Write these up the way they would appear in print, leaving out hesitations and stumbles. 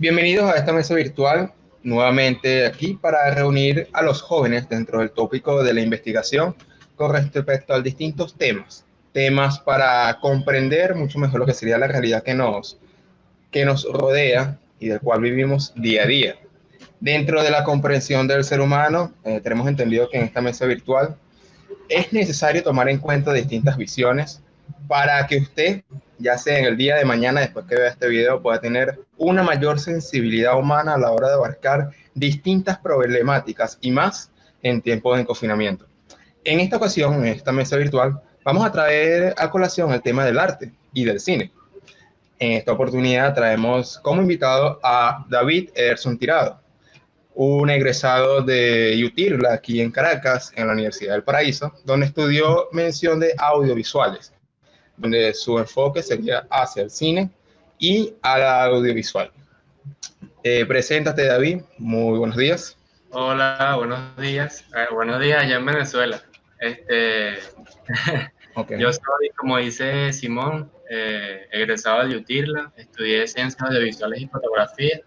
Bienvenidos a esta mesa virtual, nuevamente aquí para reunir a los jóvenes dentro del tópico de la investigación con respecto a distintos temas para comprender mucho mejor lo que sería la realidad que nos rodea y del cual vivimos día a día. Dentro de la comprensión del ser humano, tenemos entendido que en esta mesa virtual es necesario tomar en cuenta distintas visiones para que usted, ya sea en el día de mañana, después que vea este video, pueda tener una mayor sensibilidad humana a la hora de abarcar distintas problemáticas y más en tiempos de confinamiento. En esta ocasión, en esta mesa virtual, vamos a traer a colación el tema del arte y del cine. En esta oportunidad traemos como invitado a David Ederson Tirado, un egresado de UTIRLA aquí en Caracas, en la Universidad del Paraíso, donde estudió mención de audiovisuales, donde su enfoque sería hacia el cine y a la audiovisual. Preséntate, David. Muy buenos días. Hola, buenos días. Buenos días allá en Venezuela. Okay. Yo soy, como dice Simón, egresado de UTIRLA, estudié Ciencias Audiovisuales y Fotografía.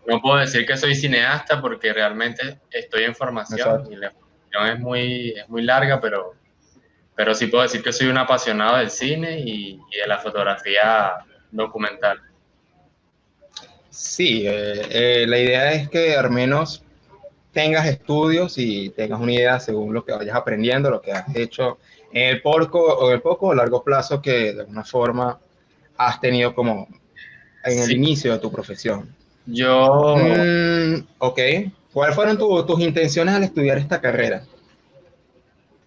No puedo decir que soy cineasta porque realmente estoy en formación. Exacto. Y la formación es muy larga, pero sí puedo decir que soy un apasionado del cine y de la fotografía documental. Sí, la idea es que al menos tengas estudios y tengas una idea según lo que vayas aprendiendo, lo que has hecho en el poco o largo plazo que de alguna forma has tenido como en el Sí, inicio de tu profesión. yo Ok. ¿Cuáles fueron tus intenciones al estudiar esta carrera?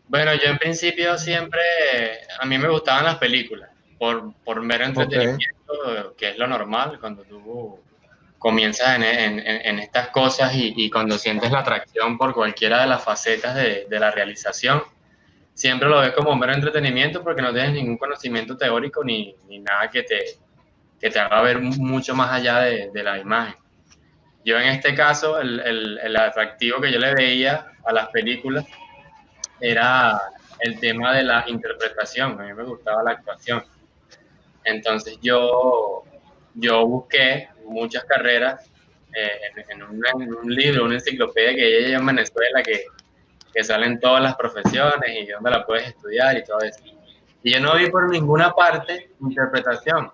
Bueno, yo en principio siempre, a mí me gustaban las películas, por mero Ok. entretenimiento, que es lo normal cuando tú comienzas en estas cosas y cuando sientes la atracción por cualquiera de las facetas de la realización, siempre lo ves como mero entretenimiento porque no tienes ningún conocimiento teórico ni nada que te haga ver mucho más allá de la imagen. Yo en este caso, el atractivo que yo le veía a las películas era el tema de la interpretación. A mí me gustaba la actuación. Entonces yo busqué muchas carreras en un libro, una enciclopedia que hay en Venezuela que salen todas las profesiones y dónde la puedes estudiar y todo eso. Y yo no vi por ninguna parte interpretación.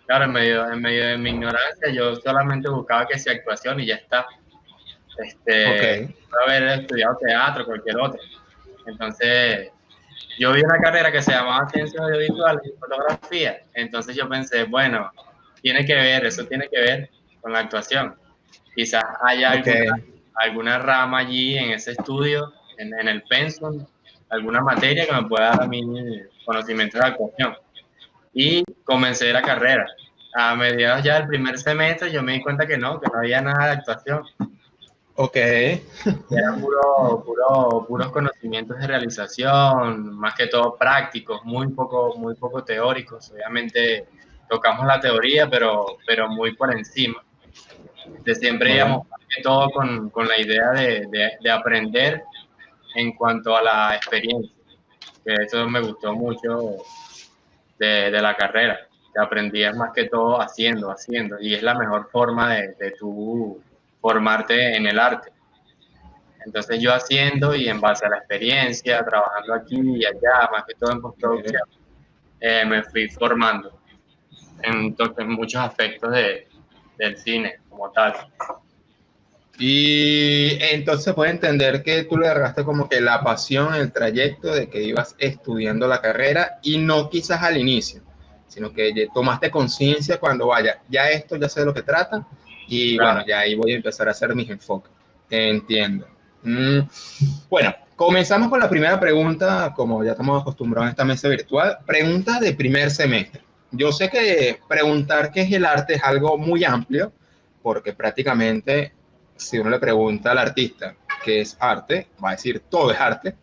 Claro, en medio de mi ignorancia, yo solamente buscaba que sea actuación y ya está. Ok. Puedo haber estudiado teatro, cualquier otro. Entonces, yo vi una carrera que se llamaba Ciencias Audiovisuales y Fotografía, entonces yo pensé, bueno, eso tiene que ver con la actuación. Quizás haya Ok. alguna rama allí en ese estudio, en el pensum, alguna materia que me pueda dar a mí conocimientos de actuación. Y comencé la carrera. A mediados ya del primer semestre yo me di cuenta que no había nada de actuación. Ok. Era puros conocimientos de realización, más que todo prácticos, muy poco teóricos. Obviamente tocamos la teoría, pero muy por encima. Siempre Muy íbamos bien. más que todo con la idea de aprender en cuanto a la experiencia, que eso me gustó mucho de la carrera, que aprendías más que todo haciendo, y es la mejor forma de tú formarte en el arte. Entonces yo haciendo y en base a la experiencia, trabajando aquí y allá, más que todo en postproducción, me fui formando en muchos aspectos del cine como tal. Y entonces se puede entender que tú le agarraste como que la pasión, el trayecto de que ibas estudiando la carrera y no quizás al inicio, sino que tomaste conciencia cuando vaya, ya esto ya sé de lo que trata y bueno, Claro. ya ahí voy a empezar a hacer mis enfoques. Entiendo. Bueno, comenzamos con la primera pregunta, como ya estamos acostumbrados a esta mesa virtual, pregunta de primer semestre. Yo sé que preguntar qué es el arte es algo muy amplio, porque prácticamente si uno le pregunta al artista qué es arte, va a decir todo es arte,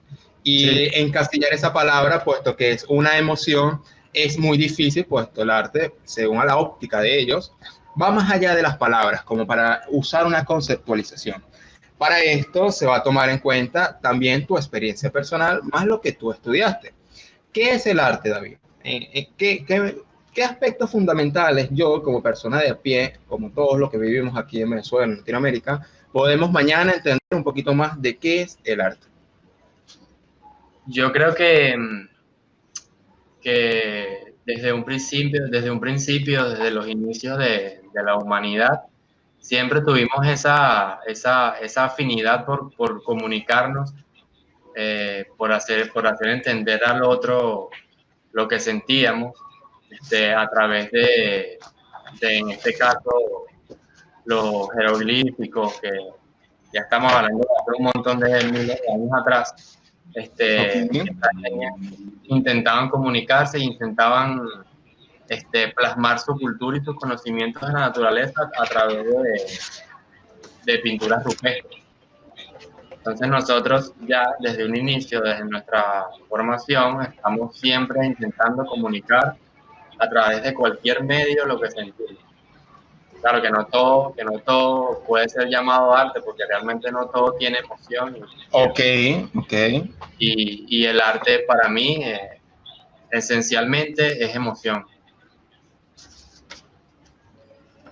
Sí, y encasillar esa palabra, puesto que es una emoción, es muy difícil, puesto el arte, según a la óptica de ellos, va más allá de las palabras, como para usar una conceptualización. Para esto se va a tomar en cuenta también tu experiencia personal, más lo que tú estudiaste. ¿Qué es el arte, David? ¿qué aspectos fundamentales yo, como persona de a pie, como todos los que vivimos aquí en Venezuela, en Latinoamérica, podemos mañana entender un poquito más de qué es el arte? Yo creo que desde los inicios de la humanidad, siempre tuvimos esa afinidad por comunicarnos, por hacer entender al otro lo que sentíamos, a través en este caso, los jeroglíficos, que ya estamos hablando de hace un montón de miles de años atrás. Okay. Estas etnias intentaban comunicarse e intentaban plasmar su cultura y sus conocimientos de la naturaleza a través de pinturas rupestres. Entonces nosotros ya desde un inicio, desde nuestra formación, estamos siempre intentando comunicar a través de cualquier medio lo que sentimos. Claro que no todo puede ser llamado arte, porque realmente no todo tiene emoción. Ok. Y el arte para mí esencialmente es emoción.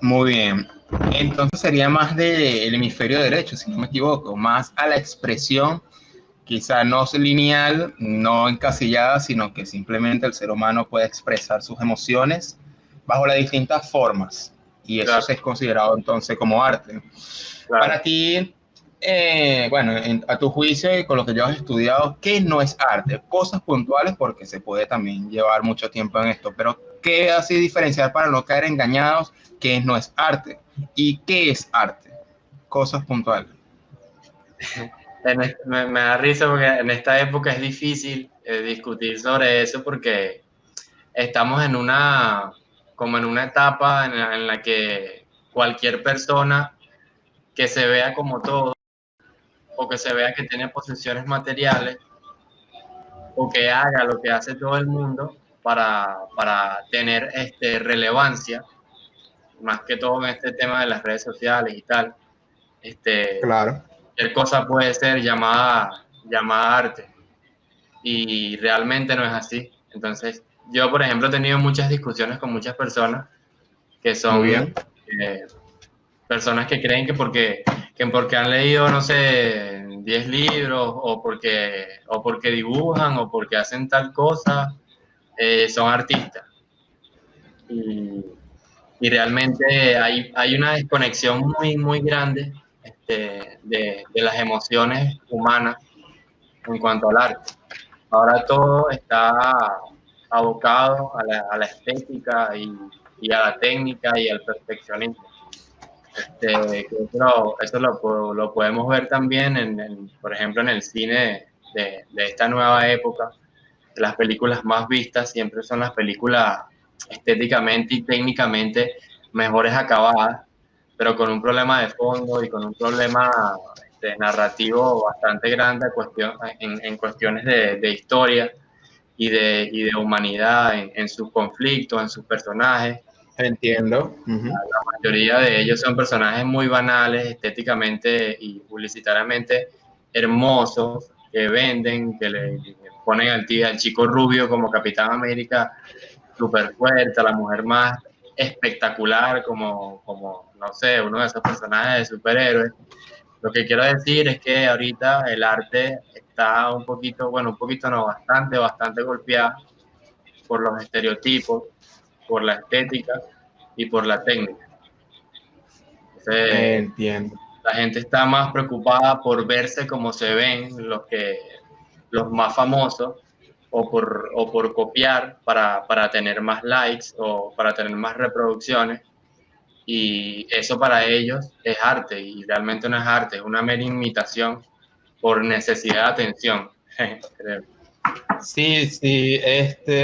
Muy bien. Entonces sería más del hemisferio derecho, si no me equivoco, más a la expresión, quizá no lineal, no encasillada, sino que simplemente el ser humano puede expresar sus emociones bajo las distintas formas. Y eso Claro, es considerado entonces como arte. claro. Para ti, bueno, a tu juicio y con lo que llevas estudiado, ¿qué no es arte? Cosas puntuales, porque se puede también llevar mucho tiempo en esto, pero ¿qué así diferenciar para no caer engañados? ¿Qué no es arte? ¿Y qué es arte? Cosas puntuales. Me da risa porque en esta época es difícil discutir sobre eso, porque estamos como en una etapa en la que cualquier persona que se vea como todo, o que se vea que tiene posesiones materiales, o que haga lo que hace todo el mundo para tener relevancia, más que todo en este tema de las redes sociales y tal. Claro. Cualquier cosa puede ser llamada arte, y realmente no es así. Entonces, yo, por ejemplo, he tenido muchas discusiones con muchas personas que Muy son bien. personas que creen que porque han leído, no sé, 10 libros, o porque dibujan, o porque hacen tal cosa, son artistas. Y, y realmente hay una desconexión muy, muy grande de las emociones humanas en cuanto al arte. Ahora todo está abocado a la estética y a la técnica y al perfeccionismo. Eso lo podemos ver también, por ejemplo, en el cine de esta nueva época. Las películas más vistas siempre son las películas estéticamente y técnicamente mejores acabadas, pero con un problema de fondo y con un problema narrativo bastante grande en cuestiones de historia y de humanidad en sus conflictos, en sus personajes. Entiendo. La mayoría de ellos son personajes muy banales, estéticamente y publicitariamente hermosos, que venden, que le ponen al chico rubio como Capitán América súper fuerte, a la mujer más espectacular como, no sé, uno de esos personajes de superhéroes. Lo que quiero decir es que ahorita el arte está un poquito, bueno, un poquito no, bastante golpeado por los estereotipos, por la estética y por la técnica. Entonces, Entiendo. la gente está más preocupada por verse como se ven los más famosos, o por copiar para tener más likes o para tener más reproducciones. Y eso para ellos es arte, y realmente no es arte, es una mera imitación por necesidad de atención. Creo. Sí, sí,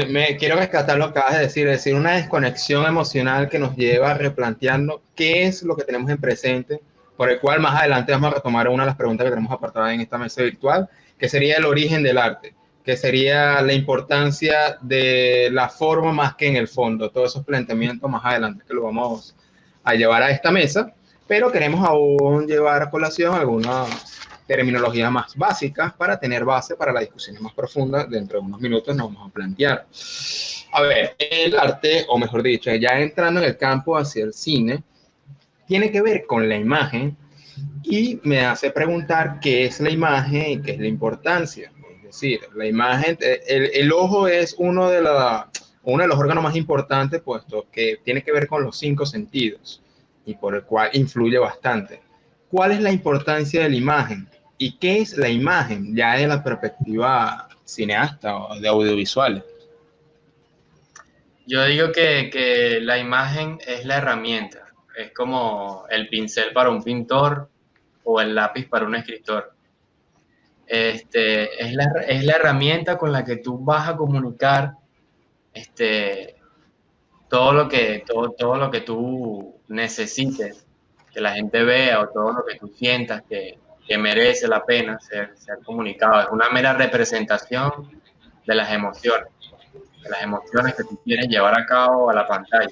me quiero rescatar lo que acabas de decir, una desconexión emocional que nos lleva a replantearnos qué es lo que tenemos en presente, por el cual más adelante vamos a retomar una de las preguntas que tenemos apartadas en esta mesa virtual, que sería el origen del arte, que sería la importancia de la forma más que en el fondo, todos esos planteamientos más adelante que lo vamos a llevar a esta mesa, pero queremos aún llevar a colación algunos terminologías más básicas para tener base para las discusiones más profundas. Dentro de unos minutos nos vamos a plantear. A ver, el arte, o mejor dicho, ya entrando en el campo hacia el cine, tiene que ver con la imagen y me hace preguntar qué es la imagen y qué es la importancia. Es decir, la imagen, el ojo es uno de los órganos más importantes, puesto que tiene que ver con los cinco sentidos y por el cual influye bastante. ¿Cuál es la importancia de la imagen? ¿Y qué es la imagen ya de la perspectiva cineasta o de audiovisuales? Yo digo que la imagen es la herramienta, es como el pincel para un pintor o el lápiz para un escritor. Es la herramienta con la que tú vas a comunicar este, todo lo que tú necesites que la gente vea o todo lo que tú sientas que merece la pena ser comunicado. Es una mera representación de las emociones que tú quieres llevar a cabo a la pantalla,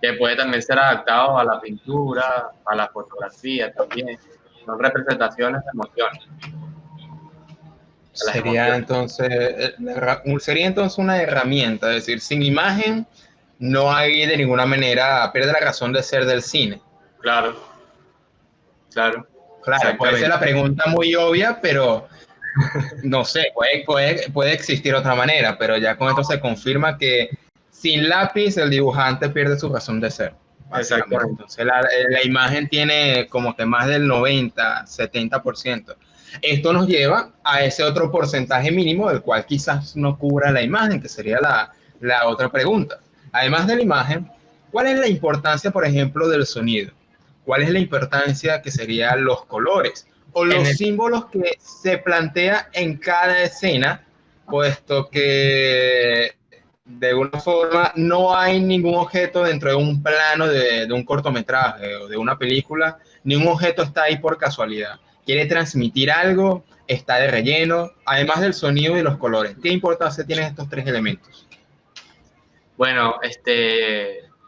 que puede también ser adaptado a la pintura, a la fotografía también. Son representaciones de emociones, de las Sería emociones. entonces, sería entonces una herramienta, es decir, sin imagen no hay de ninguna manera, pierde la razón de ser del cine. Claro, claro, Claro, puede ser exactamente. la pregunta muy obvia, pero no sé, puede existir otra manera, pero ya con esto se confirma que sin lápiz el dibujante pierde su razón de ser, básicamente. Exactamente. Entonces la imagen tiene como que más del 90, 70%. Esto nos lleva a ese otro porcentaje mínimo del cual quizás no cubra la imagen, que sería la otra pregunta. Además de la imagen, ¿cuál es la importancia, por ejemplo, del sonido? ¿Cuál es la importancia que serían los colores o En los el, símbolos que se plantea en cada escena, puesto que de alguna forma no hay ningún objeto dentro de un plano de un cortometraje o de una película, ningún objeto está ahí por casualidad. Quiere transmitir algo, está de relleno, además del sonido y los colores. ¿Qué importancia tienen estos tres elementos? bueno,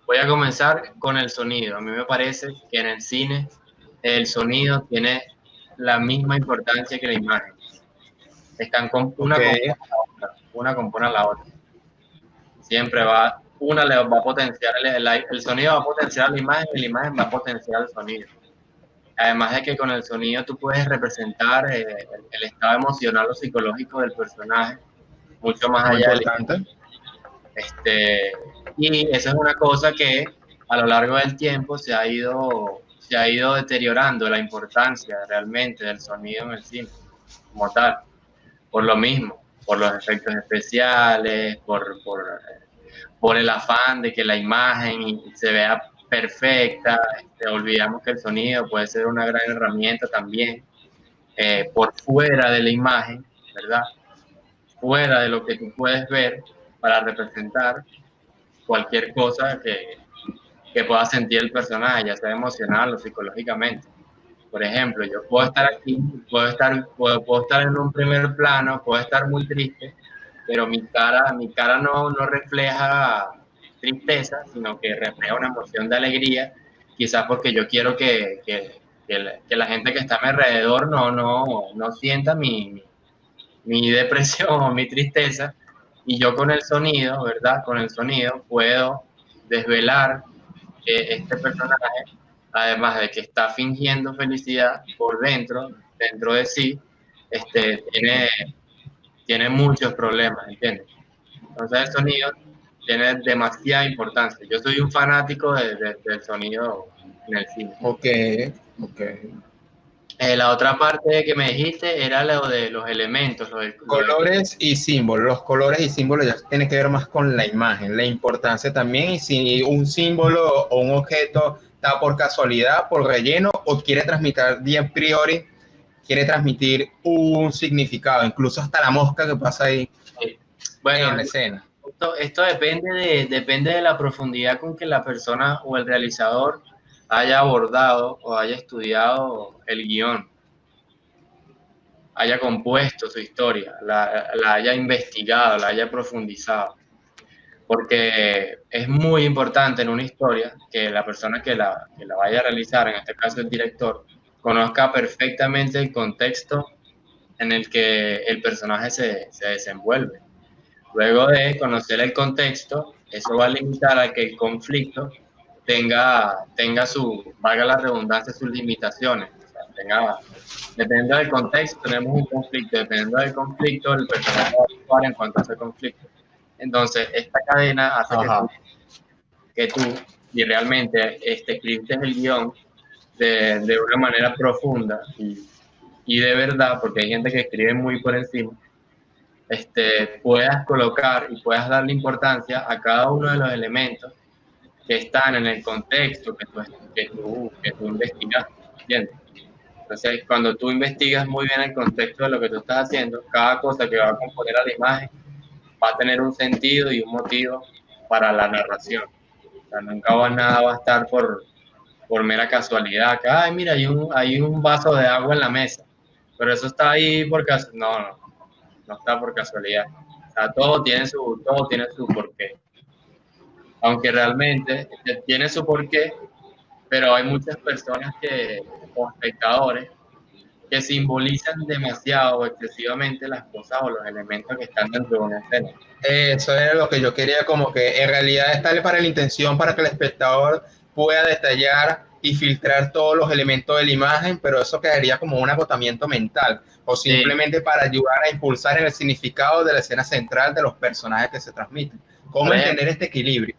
voy a comenzar con el sonido. A mí me parece que en el cine el sonido tiene la misma importancia que la imagen. Ok, Una compone a la otra. Siempre una le va a potenciar, el sonido va a potenciar la imagen y la imagen va a potenciar el sonido. Además de que con el sonido tú puedes representar el estado emocional o psicológico del personaje, mucho más muy allá de la importante. Este, y eso es una cosa que a lo largo del tiempo se ha ido deteriorando la importancia realmente del sonido en el cine, como tal, por lo mismo, por los efectos especiales, por el afán de que la imagen se vea perfecta. Olvidamos que el sonido puede ser una gran herramienta también por fuera de la imagen, ¿verdad? Fuera de lo que tú puedes ver para representar cualquier cosa que pueda sentir el personaje, ya sea emocional o psicológicamente. Por ejemplo, yo puedo estar aquí, puedo estar en un primer plano, puedo estar muy triste, pero mi cara no refleja tristeza, sino que refleja una emoción de alegría, quizás porque yo quiero que la gente que está a mi alrededor no sienta mi depresión o mi tristeza, y yo con el sonido, ¿verdad? Con el sonido puedo desvelar que este personaje, además de que está fingiendo felicidad por dentro de sí, tiene muchos problemas, ¿entiendes? Entonces el sonido tiene demasiada importancia. Yo soy un fanático del sonido en el cine. Ok, ok. La otra parte que me dijiste era lo de los elementos, Colores y símbolos. Los colores y símbolos ya tienen que ver más con la imagen, la importancia también. Y si un símbolo o un objeto está por casualidad, por relleno, o quiere transmitir de a priori, quiere transmitir un significado, incluso hasta la mosca que pasa ahí en bueno, la escena. esto depende de la profundidad con que la persona o el realizador haya abordado o haya estudiado el guión, haya compuesto su historia, la haya investigado, la haya profundizado. Porque es muy importante en una historia que la persona que la vaya a realizar, en este caso el director, conozca perfectamente el contexto en el que el personaje se desenvuelve. Luego de conocer el contexto, eso va a limitar a que el conflicto tenga su, valga la redundancia, sus limitaciones. O sea, dependiendo del contexto, tenemos un conflicto. Dependiendo del conflicto, el personaje va a actuar en cuanto a ese conflicto. Entonces, esta cadena hace que tú, y realmente escribiste el guión de una manera profunda y de verdad, porque hay gente que escribe muy por encima, puedas colocar y puedas darle importancia a cada uno de los elementos que están en el contexto que tú investigas, ¿entiendes? Entonces, cuando tú investigas muy bien el contexto de lo que tú estás haciendo, cada cosa que va a componer a la imagen va a tener un sentido y un motivo para la narración. O sea, nada va a estar por mera casualidad, que, ay, mira, hay un vaso de agua en la mesa, pero eso está ahí por casualidad. No está por casualidad. O sea, todo tiene su porqué. Aunque realmente tiene su porqué, pero hay muchas personas o espectadores, que simbolizan demasiado o excesivamente las cosas o los elementos que están dentro de una escena. Eso era lo que yo quería, como que en realidad está para la intención, para que el espectador pueda detallar y filtrar todos los elementos de la imagen, pero eso quedaría como un agotamiento mental, o simplemente para ayudar a impulsar el significado de la escena central de los personajes que se transmiten. ¿Cómo entender este equilibrio?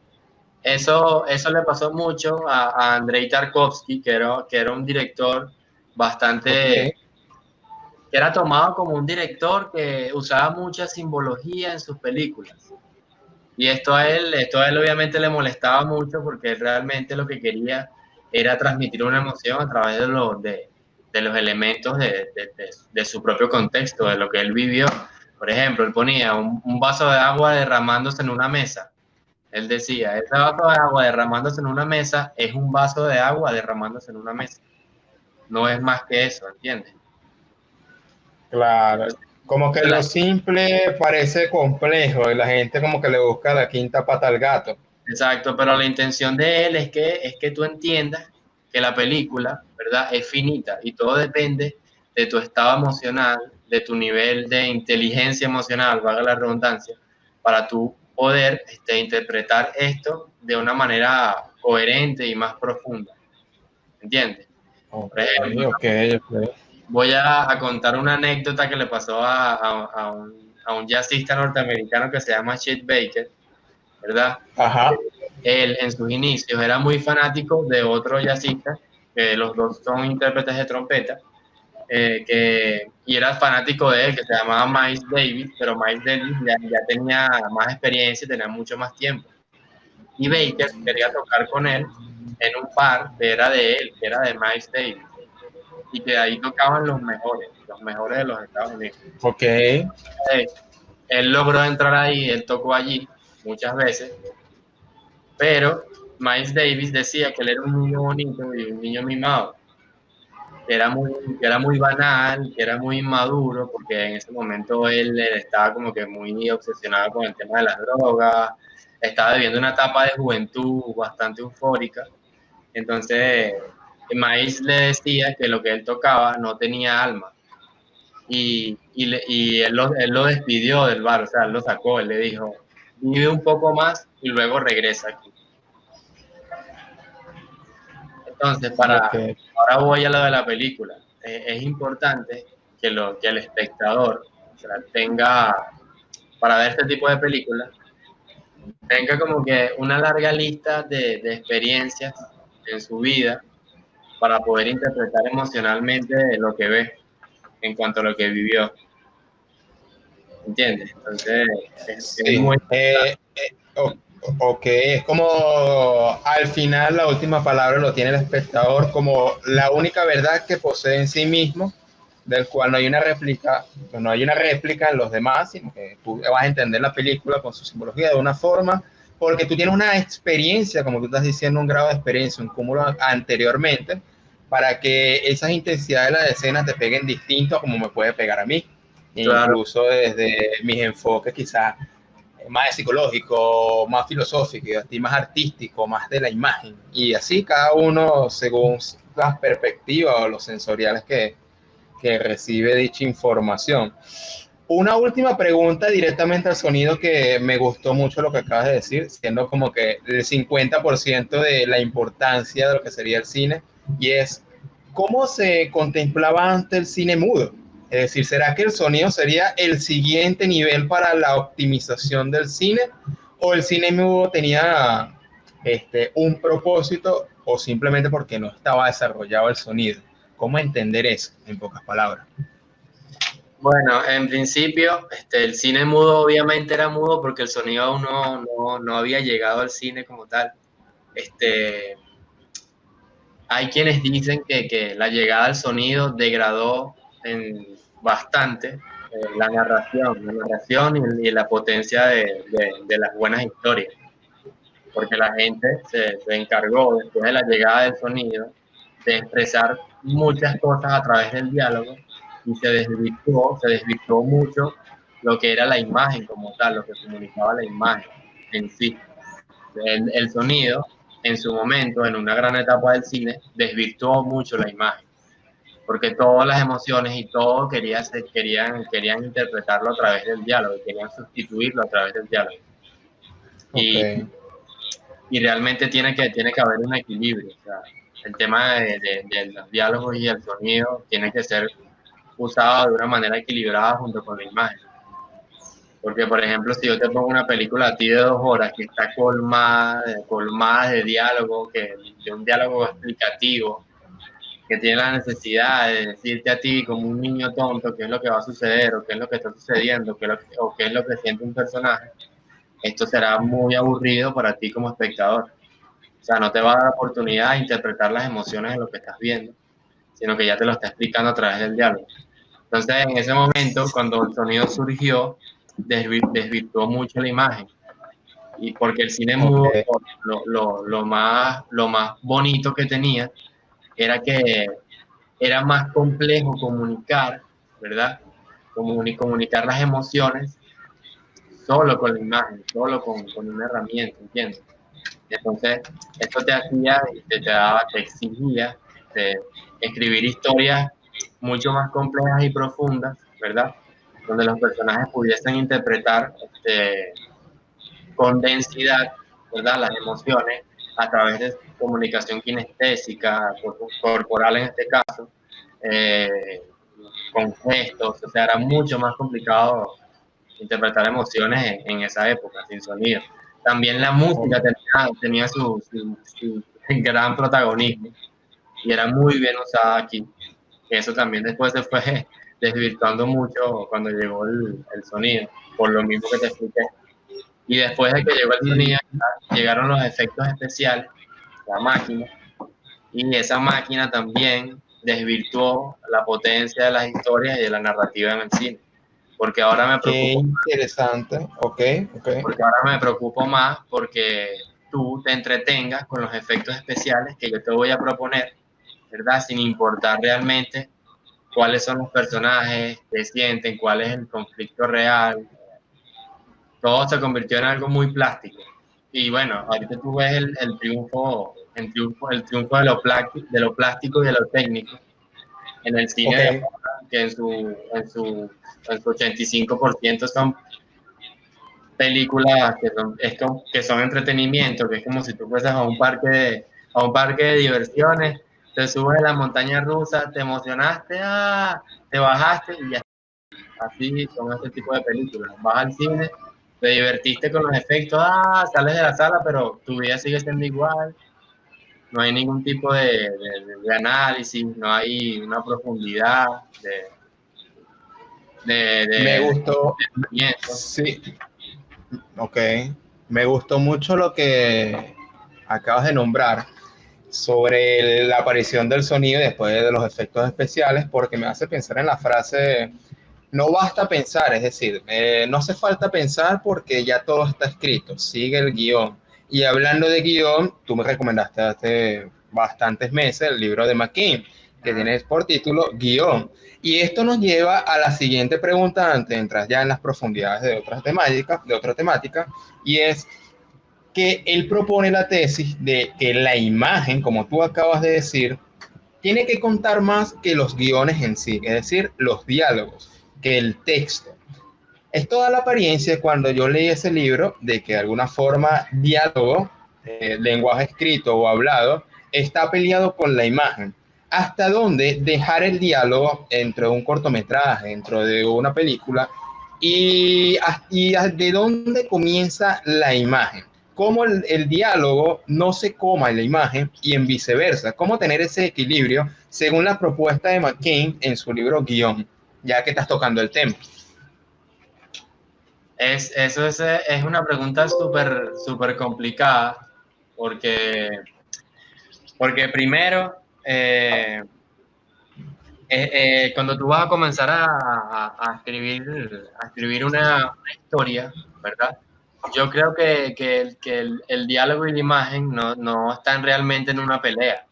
Eso le pasó mucho a Andrei Tarkovsky, que era un director bastante... que era tomado como un director que usaba mucha simbología en sus películas. Y esto a él obviamente le molestaba mucho, porque él realmente lo que quería era transmitir una emoción a través de los elementos de su propio contexto, de lo que él vivió. Por ejemplo, él ponía un vaso de agua derramándose en una mesa. Él decía, ese vaso de agua derramándose en una mesa es un vaso de agua derramándose en una mesa. No es más que eso, ¿entiendes? Claro. Como que lo simple parece complejo y la gente como que le busca la quinta pata al gato. Exacto, pero la intención de él es que tú entiendas que la película, ¿verdad?, es finita y todo depende de tu estado emocional, de tu nivel de inteligencia emocional, valga la redundancia, para tú poder interpretar esto de una manera coherente y más profunda. ¿Entiendes? Por ejemplo, voy a contar una anécdota que le pasó a un jazzista norteamericano que se llama Chet Baker, ¿verdad? Ajá. Él en sus inicios era muy fanático de otro jazzista, que los dos son intérpretes de trompeta, y era fanático de él, que se llamaba Miles Davis, pero Miles Davis ya tenía más experiencia y tenía mucho más tiempo. Y Baker quería tocar con él en un par que era de él, que era de Miles Davis, y que ahí tocaban los mejores de los Estados Unidos. Ok. Él logró entrar ahí, él tocó allí muchas veces, pero Miles Davis decía que él era un niño bonito y un niño mimado, que era muy banal, que era muy inmaduro, porque en ese momento él estaba como que muy obsesionado con el tema de las drogas, estaba viviendo una etapa de juventud bastante eufórica. Entonces Miles le decía que lo que él tocaba no tenía alma, y él lo despidió del bar, o sea, él lo sacó, él le dijo, vive un poco más y luego regresa aquí. Entonces, ahora voy a lo de la película. Es importante que el espectador, o sea, para ver este tipo de películas, tenga como que una larga lista de experiencias en su vida para poder interpretar emocionalmente lo que ve en cuanto a lo que vivió. ¿Entiendes? Entonces, es muy... Ok, es como al final la última palabra lo tiene el espectador, como la única verdad que posee en sí mismo, del cual no hay una réplica en los demás, sino que tú vas a entender la película con su simbología de una forma, porque tú tienes una experiencia, como tú estás diciendo, un grado de experiencia, un cúmulo anteriormente, para que esas intensidades de la escena te peguen distinto a como me puede pegar a mí. Claro. Incluso desde mis enfoques quizás más psicológico, más filosófico, y más artístico, más de la imagen. Y así cada uno según las perspectivas o los sensoriales que recibe dicha información. Una última pregunta directamente al sonido, que me gustó mucho lo que acabas de decir, siendo como que el 50% de la importancia de lo que sería el cine, y es, ¿cómo se contemplaba antes el cine mudo? Es decir, ¿será que el sonido sería el siguiente nivel para la optimización del cine? ¿O el cine mudo tenía un propósito, o simplemente porque no estaba desarrollado el sonido? ¿Cómo entender eso, en pocas palabras? Bueno, en principio, el cine mudo obviamente era mudo porque el sonido aún no había llegado al cine como tal. Este, Hay quienes dicen que la llegada al sonido degradó bastante la narración y la potencia de las buenas historias, porque la gente se encargó después de la llegada del sonido de expresar muchas cosas a través del diálogo y se desvirtuó mucho lo que era la imagen como tal, lo que comunicaba la imagen en sí. El sonido, en su momento, en una gran etapa del cine, desvirtuó mucho la imagen, porque todas las emociones y todo querían interpretarlo a través del diálogo, querían sustituirlo a través del diálogo. Ok. Y realmente tiene que haber un equilibrio. O sea, el tema de los diálogos y el sonido tiene que ser usado de una manera equilibrada junto con la imagen. Porque, por ejemplo, si yo te pongo una película a ti de 2 horas que está colmada de diálogo, de un diálogo explicativo, que tiene la necesidad de decirte a ti como un niño tonto qué es lo que va a suceder, o qué es lo que está sucediendo, o qué es lo que siente un personaje, esto será muy aburrido para ti como espectador. O sea, no te va a dar la oportunidad de interpretar las emociones de lo que estás viendo, sino que ya te lo está explicando a través del diálogo. Entonces, en ese momento, cuando el sonido surgió, desvirtuó mucho la imagen. Y porque el cine mudo, Ok. lo más bonito que tenía era que era más complejo comunicar, ¿verdad? Comunicar las emociones solo con la imagen, solo con una herramienta, ¿entiendes? Entonces, esto te hacía, te exigía escribir historias mucho más complejas y profundas, ¿verdad? Donde los personajes pudiesen interpretar con densidad, ¿verdad? Las emociones a través de comunicación kinestésica, corporal en este caso, eh, con gestos, o sea, era mucho más complicado interpretar emociones en esa época, sin sonido. También la música tenía su gran protagonismo y era muy bien usada aquí. Eso también después se fue desvirtuando mucho cuando llegó el sonido, por lo mismo que te expliqué. Y después de que llegó el sonido, llegaron los efectos especiales, la máquina, y esa máquina también desvirtuó la potencia de las historias y de la narrativa en el cine. Porque ahora me Qué preocupo interesante. Ok, ok. porque ahora me preocupo más porque tú te entretengas con los efectos especiales que yo te voy a proponer, ¿verdad? Sin importar realmente cuáles son los personajes, qué sienten, cuál es el conflicto real. Todo se convirtió en algo muy plástico. Y bueno, ahorita tú ves el triunfo de lo plástico y de lo técnico en el cine Ok. de ahora, que en su 85% son películas que son entretenimiento, que es como si tú fueses a un parque de diversiones, te subes a la montaña rusa, te emocionaste, te bajaste y ya. Así son este tipo de películas. Vas al cine, te divertiste con los efectos, sales de la sala, pero tu vida sigue siendo igual. No hay ningún tipo de análisis, no hay una profundidad Me de gustó. pensamiento. Sí, ok. Me gustó mucho lo que acabas de nombrar sobre la aparición del sonido y después de los efectos especiales, porque me hace pensar en la frase, no basta pensar, es decir, no hace falta pensar porque ya todo está escrito, sigue el guión. Y hablando de guión, tú me recomendaste hace bastantes meses el libro de McKean, que tiene por título Guión. Y esto nos lleva a la siguiente pregunta antes de entrar ya en las profundidades de otra temática, y es que él propone la tesis de que la imagen, como tú acabas de decir, tiene que contar más que los guiones en sí, es decir, los diálogos, que el texto. Es toda la apariencia cuando yo leí ese libro de que de alguna forma diálogo, lenguaje escrito o hablado, está peleado con la imagen. ¿Hasta dónde dejar el diálogo dentro de un cortometraje, dentro de una película? Y de dónde comienza la imagen. Cómo el diálogo no se coma en la imagen y en viceversa. Cómo tener ese equilibrio según la propuesta de McCain en su libro Guión, ya que estás tocando el tema. Es una pregunta súper complicada porque primero, cuando tú vas a comenzar a escribir una historia, ¿verdad? Yo creo que el diálogo y la imagen no están realmente en una pelea.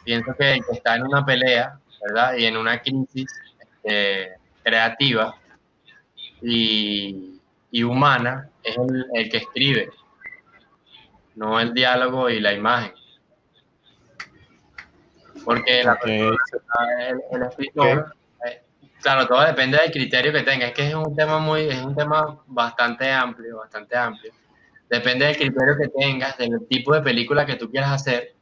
Pienso que el que está en una pelea, ¿verdad? Y en una crisis creativa y humana es el que escribe, no el diálogo y la imagen. Porque el escritor, claro, todo depende del criterio que tenga. Es que es un tema bastante amplio. Depende del criterio que tengas, del tipo de película que tú quieras hacer.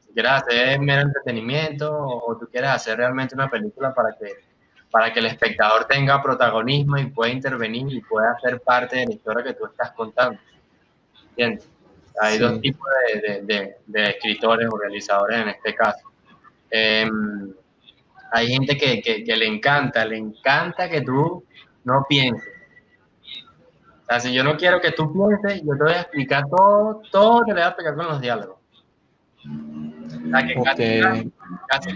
Si quieres hacer mero entretenimiento o tú quieres hacer realmente una película para que el espectador tenga protagonismo y pueda intervenir y pueda ser parte de la historia que tú estás contando. ¿Entiendes? Hay dos tipos de escritores o realizadores en este caso. Hay gente que le encanta que tú no pienses. O sea, si yo no quiero que tú pienses, yo te voy a explicar todo te lo voy a explicar con los diálogos. O sea, que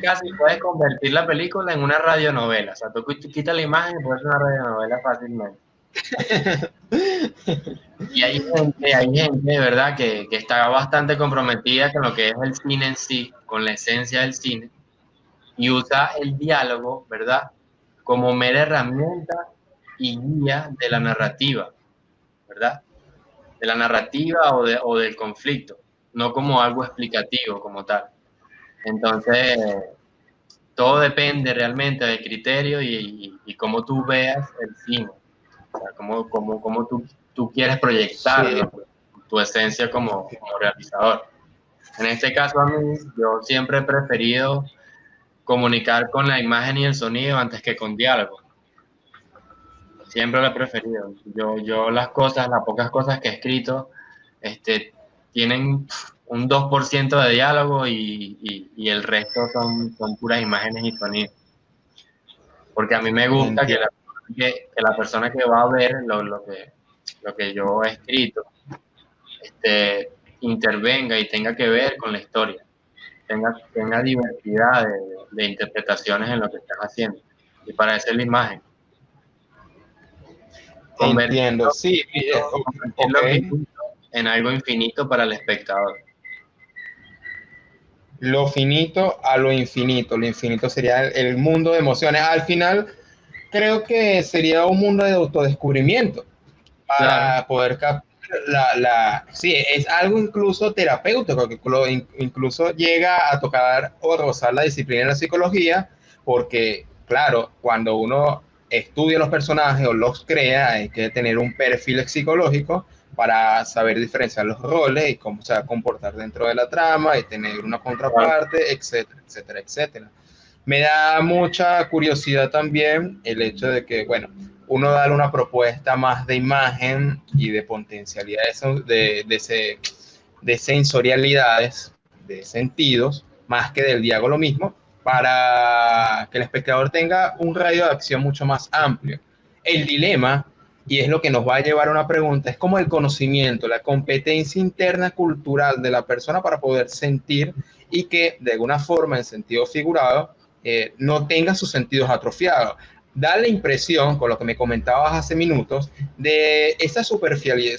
casi puedes convertir la película en una radionovela. O sea, tú quitas la imagen y puedes hacer una radionovela fácilmente. Y hay gente, ¿verdad?, que está bastante comprometida con lo que es el cine en sí, con la esencia del cine, y usa el diálogo, ¿verdad?, como mera herramienta y guía de la narrativa, ¿verdad? De la narrativa o del conflicto, no como algo explicativo como tal. Entonces, todo depende realmente del criterio y cómo tú veas el cine, o sea, cómo tú quieres proyectar, ¿no?, tu esencia como realizador. En este caso, a mí, yo siempre he preferido comunicar con la imagen y el sonido antes que con diálogo. Siempre lo he preferido. Yo las pocas cosas que he escrito, tienen un 2% de diálogo y el resto son puras imágenes y sonidos. Porque a mí me gusta que la persona que va a ver lo que yo he escrito, intervenga y tenga que ver con la historia. Tenga diversidad de interpretaciones en lo que estás haciendo. Y para eso es la imagen. Entiendo, sí. En algo infinito para el espectador. Lo finito a lo infinito. Lo infinito sería el mundo de emociones. Al final, creo que sería un mundo de autodescubrimiento para poder captar sí, es algo incluso terapéutico, que incluso llega a tocar o rozar la disciplina de la psicología, porque, claro, cuando uno estudia los personajes o los crea, hay que tener un perfil psicológico para saber diferenciar los roles y cómo se va a comportar dentro de la trama y tener una contraparte, etcétera, etcétera, etcétera. Me da mucha curiosidad también el hecho de que, bueno, uno da una propuesta más de imagen y de potencialidades, de sensorialidades, de sentidos, más que del diálogo lo mismo, para que el espectador tenga un radio de acción mucho más amplio. El dilema, y es lo que nos va a llevar a una pregunta, es como el conocimiento, la competencia interna cultural de la persona para poder sentir y que de alguna forma, en sentido figurado, no tenga sus sentidos atrofiados. Da la impresión, con lo que me comentabas hace minutos, de esa superficialidad,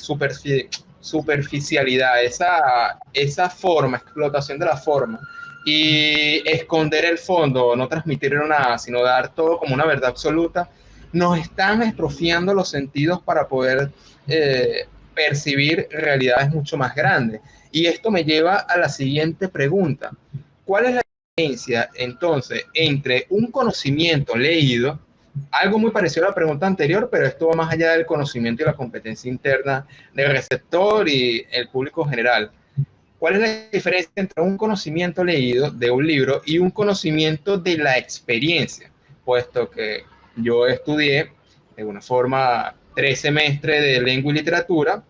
esa forma, explotación de la forma, y esconder el fondo, no transmitir nada, sino dar todo como una verdad absoluta, nos están estrofiando los sentidos para poder percibir realidades mucho más grandes. Y esto me lleva a la siguiente pregunta. ¿Cuál es la diferencia entonces entre un conocimiento leído, algo muy parecido a la pregunta anterior, pero esto va más allá del conocimiento y la competencia interna del receptor y el público general? ¿Cuál es la diferencia entre un conocimiento leído de un libro y un conocimiento de la experiencia? Puesto que yo estudié de una forma 3 semestres de lengua y literatura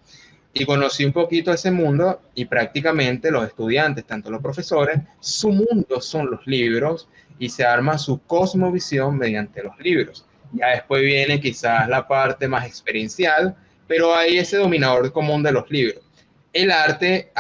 y conocí un poquito ese mundo, y prácticamente los estudiantes, tanto los profesores, su mundo son los libros y se arma su cosmovisión mediante los libros. Ya después viene quizás la parte más experiencial, pero hay ese dominador común de los libros. El arte,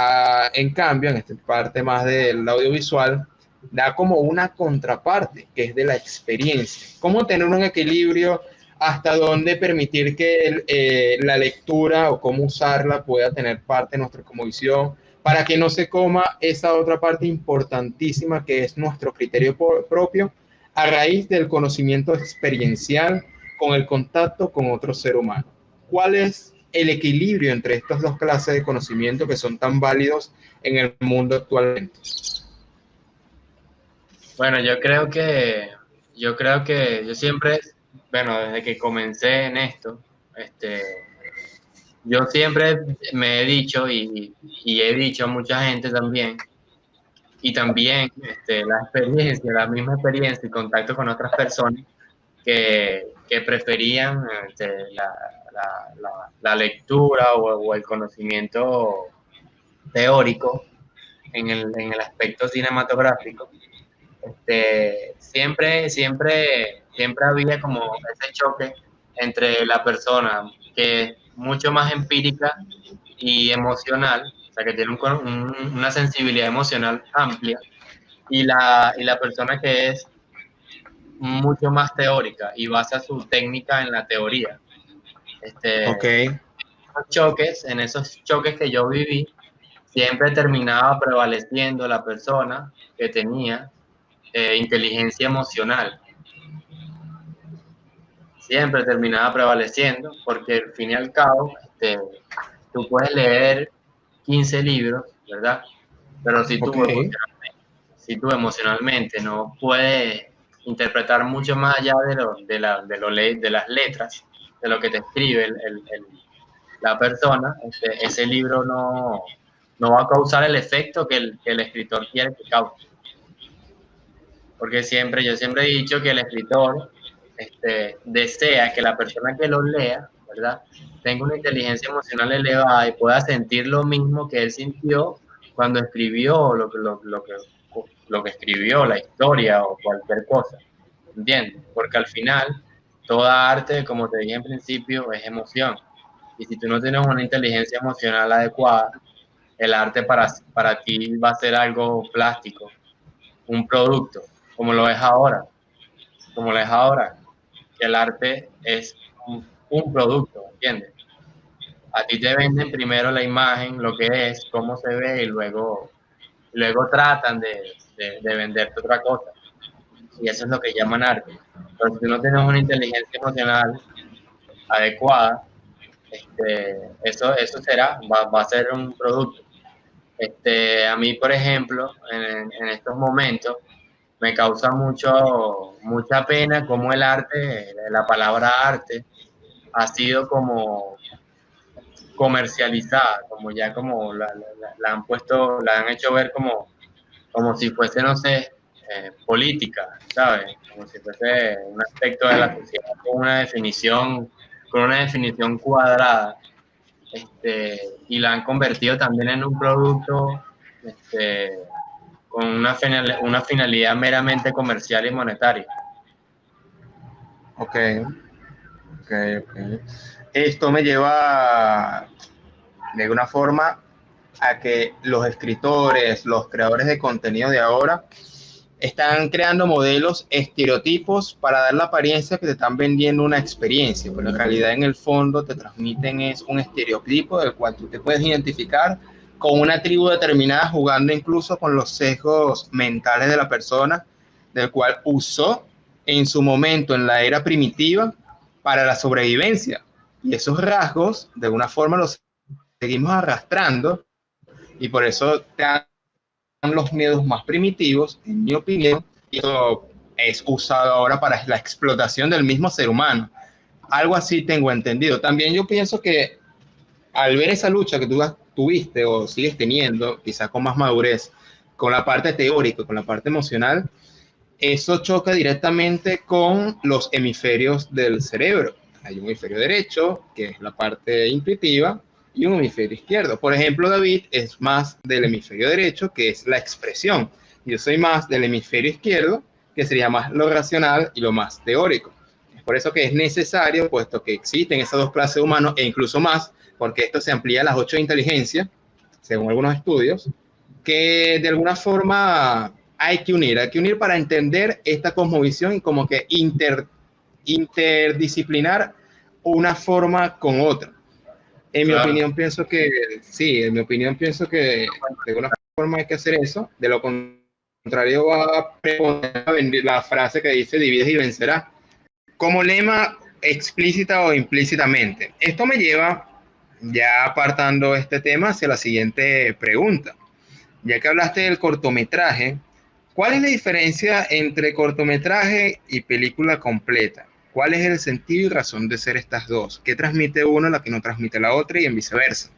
en cambio, en esta parte más del audiovisual, da como una contraparte, que es de la experiencia. ¿Cómo tener un equilibrio? ¿Hasta dónde permitir que la lectura o cómo usarla pueda tener parte de nuestra cosmovisión, para que no se coma esa otra parte importantísima que es nuestro criterio propio a raíz del conocimiento experiencial con el contacto con otro ser humano? ¿Cuál es el equilibrio entre estas dos clases de conocimiento que son tan válidos en el mundo actualmente? Bueno, yo creo que yo siempre, bueno, desde que comencé en esto, yo siempre me he dicho y he dicho a mucha gente también, y también la experiencia, la misma experiencia y contacto con otras personas que preferían la lectura o el conocimiento teórico en el aspecto cinematográfico. Siempre había como ese choque entre la persona que es mucho más empírica y emocional, o sea, que tiene una sensibilidad emocional amplia, y la persona que es mucho más teórica y basa su técnica en la teoría. Ok, En esos choques que yo viví, siempre terminaba prevaleciendo la persona que tenía inteligencia emocional. Siempre terminaba prevaleciendo, porque al fin y al cabo, tú puedes leer 15 libros, ¿verdad? Pero ok, si tú emocionalmente no puedes interpretar mucho más allá de las letras, de lo que te escribe la persona, ese libro no va a causar el efecto que el escritor quiere que cause. Porque yo siempre he dicho que el escritor desea que la persona que lo lea, ¿verdad?, tenga una inteligencia emocional elevada y pueda sentir lo mismo que él sintió cuando escribió lo que escribió, la historia o cualquier cosa. ¿Entiendes? Porque al final, toda arte, como te dije en principio, es emoción. Y si tú no tienes una inteligencia emocional adecuada, el arte para ti va a ser algo plástico, un producto, como lo es ahora, como lo es ahora, que el arte es un producto, ¿entiendes? A ti te venden primero la imagen, lo que es, cómo se ve, y luego tratan de venderte otra cosa. Y eso es lo que llaman arte. Pero si tú no tienes una inteligencia emocional adecuada, eso va a ser un producto. A mí, por ejemplo, en estos momentos, me causa mucha pena cómo el arte, la palabra arte, ha sido como comercializada, como ya como la han puesto, la han hecho ver como si fuese, no sé, política, ¿sabes? Como si fuese un aspecto de la sociedad con una definición cuadrada, y la han convertido también en un producto, con una finalidad meramente comercial y monetaria. ok, ok, ok. Esto me lleva de alguna forma a que los escritores, los creadores de contenido de ahora están creando modelos, estereotipos para dar la apariencia que te están vendiendo una experiencia, pero en realidad en el fondo te transmiten es un estereotipo del cual tú te puedes identificar con una tribu determinada, jugando incluso con los sesgos mentales de la persona, del cual usó en su momento en la era primitiva para la sobrevivencia. Y esos rasgos, de alguna forma, los seguimos arrastrando, y por eso te los miedos más primitivos, en mi opinión, y eso es usado ahora para la explotación del mismo ser humano. Algo así tengo entendido. También yo pienso que al ver esa lucha que tú tuviste o sigues teniendo, quizás con más madurez, con la parte teórica, con la parte emocional, eso choca directamente con los hemisferios del cerebro. Hay un hemisferio derecho, que es la parte intuitiva, y un hemisferio izquierdo. Por ejemplo, David es más del hemisferio derecho, que es la expresión. Yo soy más del hemisferio izquierdo, que sería más lo racional y lo más teórico. Es por eso que es necesario, puesto que existen esas dos clases de humanos, e incluso más, porque esto se amplía a las 8 de inteligencia, según algunos estudios, que de alguna forma hay que unir para entender esta cosmovisión y como que interdisciplinar una forma con otra. En mi Claro. opinión pienso que sí, en mi opinión pienso que de alguna forma hay que hacer eso, de lo contrario va a preponer la frase que dice divides y vencerás, como lema explícita o implícitamente. Esto me lleva, ya apartando este tema, hacia la siguiente pregunta. Ya que hablaste del cortometraje, ¿cuál es la diferencia entre cortometraje y película completa? ¿Cuál es el sentido y razón de ser estas dos? ¿Qué transmite uno, la que no transmite la otra y en viceversa?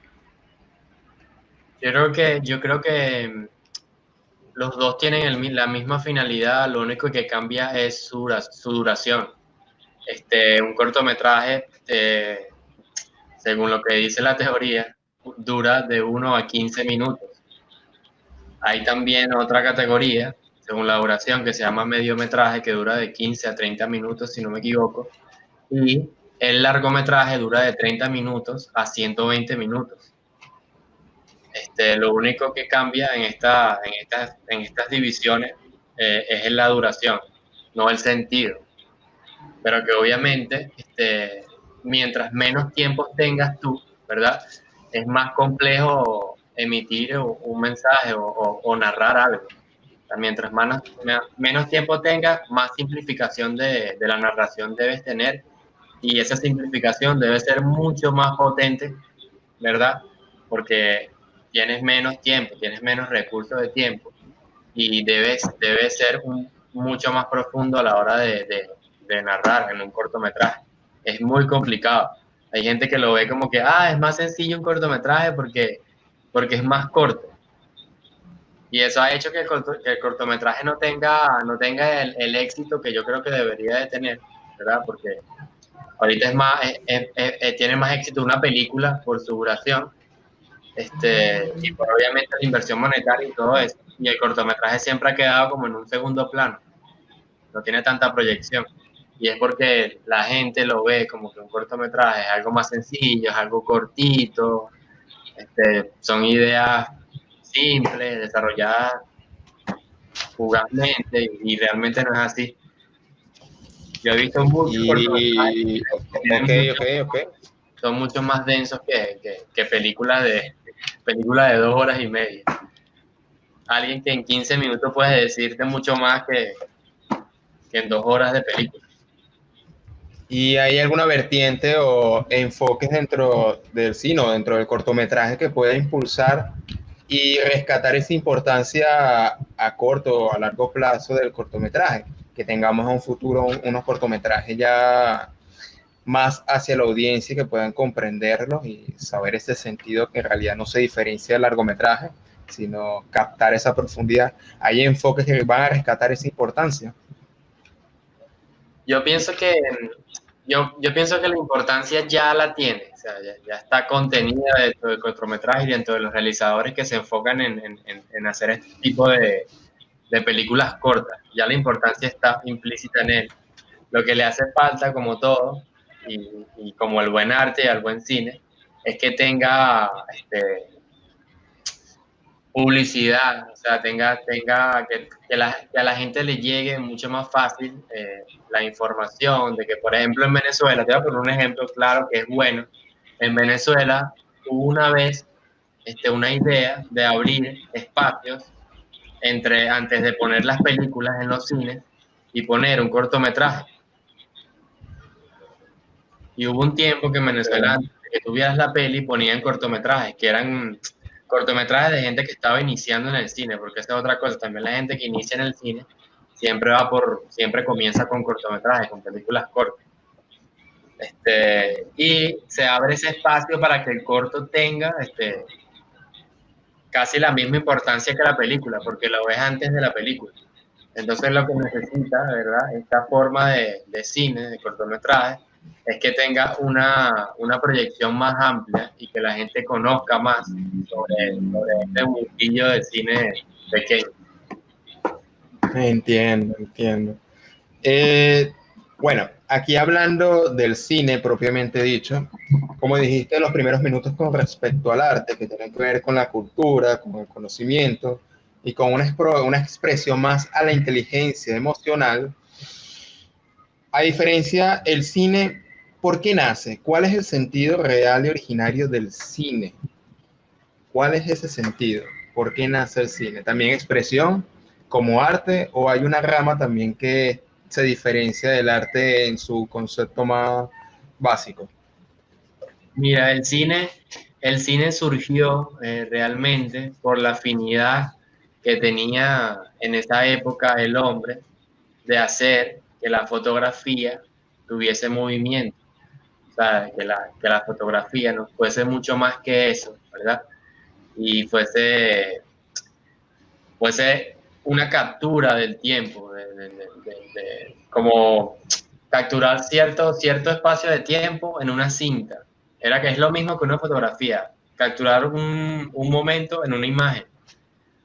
Yo creo que los dos tienen la misma finalidad, lo único que cambia es su duración. Un cortometraje, según lo que dice la teoría, dura de 1 a 15 minutos. Hay también otra categoría, según la duración, que se llama mediometraje, que dura de 15 a 30 minutos, si no me equivoco. Y el largometraje dura de 30 minutos a 120 minutos. Lo único que cambia en estas divisiones es la duración, no el sentido. Pero que obviamente, mientras menos tiempo tengas tú, ¿verdad? Es más complejo emitir un mensaje o narrar algo. O sea, mientras menos tiempo tengas, más simplificación de la narración debes tener, y esa simplificación debe ser mucho más potente, ¿verdad? Porque tienes menos tiempo, tienes menos recursos de tiempo, y debe ser mucho más profundo a la hora de narrar en un cortometraje. Es muy complicado. Hay gente que lo ve como que, es más sencillo un cortometraje porque es más corto. Y eso ha hecho que que el cortometraje no tenga el éxito que yo creo que debería de tener, ¿verdad? Porque ahorita tiene más éxito una película por su duración, y por obviamente la inversión monetaria y todo eso. Y el cortometraje siempre ha quedado como en un segundo plano, no tiene tanta proyección. Y es porque la gente lo ve como que un cortometraje es algo más sencillo, es algo cortito, son ideas simples, desarrolladas fugazmente, y realmente no es así. Yo he visto muchos cortometrajes Y, que tienen ok. son mucho más densos que películas de 2 horas y media. Alguien que en 15 minutos puede decirte mucho más que en 2 horas de película. ¿Y hay alguna vertiente o enfoques dentro del cine o dentro del cortometraje que pueda impulsar y rescatar esa importancia a corto o a largo plazo del cortometraje? Que tengamos en un futuro unos cortometrajes ya más hacia la audiencia y que puedan comprenderlos y saber ese sentido que en realidad no se diferencia del largometraje, sino captar esa profundidad. Hay enfoques que van a rescatar esa importancia. Yo pienso que, yo pienso que la importancia ya la tiene, o sea, ya está contenida dentro del cortometraje y dentro de los realizadores que se enfocan en hacer este tipo de películas cortas. Ya la importancia está implícita en él. Lo que le hace falta, como todo, y como el buen arte y el buen cine, es que tenga publicidad, o sea, que a la gente le llegue mucho más fácil la información de que, por ejemplo, en Venezuela, te voy a poner un ejemplo claro que es bueno. En Venezuela hubo una vez una idea de abrir espacios antes de poner las películas en los cines y poner un cortometraje. Y hubo un tiempo que en Venezuela, antes de que tuvieras la peli, ponían cortometrajes que eran cortometrajes de gente que estaba iniciando en el cine, porque esa es otra cosa, también la gente que inicia en el cine siempre comienza con cortometrajes, con películas cortas. Y se abre ese espacio para que el corto tenga casi la misma importancia que la película, porque lo ves antes de la película. Entonces lo que necesita, ¿verdad? Esta forma de cine, de cortometraje, es que tenga una proyección más amplia y que la gente conozca más sobre este mundillo de cine pequeño. Entiendo, entiendo. Bueno, aquí hablando del cine propiamente dicho, como dijiste en los primeros minutos con respecto al arte, que tiene que ver con la cultura, con el conocimiento y con una expresión más a la inteligencia emocional, a diferencia, el cine, ¿por qué nace? ¿Cuál es el sentido real y originario del cine? ¿Cuál es ese sentido? ¿Por qué nace el cine? ¿También expresión como arte o hay una rama también que se diferencia del arte en su concepto más básico? Mira, el cine surgió realmente por la afinidad que tenía en esa época el hombre de hacer que la fotografía tuviese movimiento. O sea, que la fotografía no fuese mucho más que eso, ¿verdad? Y fuese una captura del tiempo, como capturar cierto espacio de tiempo en una cinta. Era que es lo mismo que una fotografía, capturar un momento en una imagen.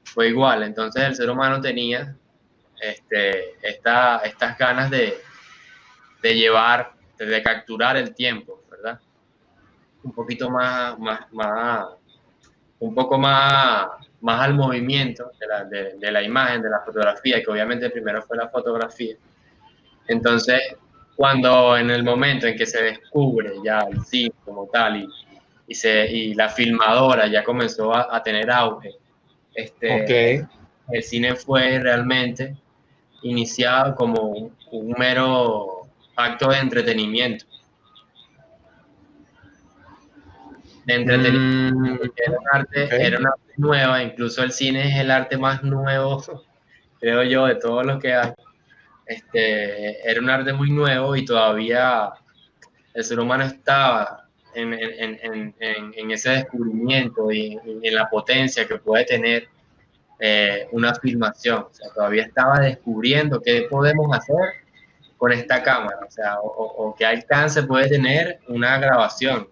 Fue igual, entonces el ser humano tenía estas ganas de capturar el tiempo, ¿verdad? Un poquito un poco más al movimiento de la imagen, de la fotografía, que obviamente primero fue la fotografía. Entonces, cuando en el momento en que se descubre ya el cine como tal y la filmadora ya comenzó a tener auge, Ok. el cine fue realmente iniciado como un mero acto de entretenimiento. De entretenimiento, Mm, porque ok. era un arte nueva, incluso el cine es el arte más nuevo, creo yo, de todos los que hay. Era un arte muy nuevo y todavía el ser humano estaba en ese descubrimiento y en la potencia que puede tener una filmación. O sea, todavía estaba descubriendo qué podemos hacer con esta cámara, o sea, o qué alcance puede tener una grabación,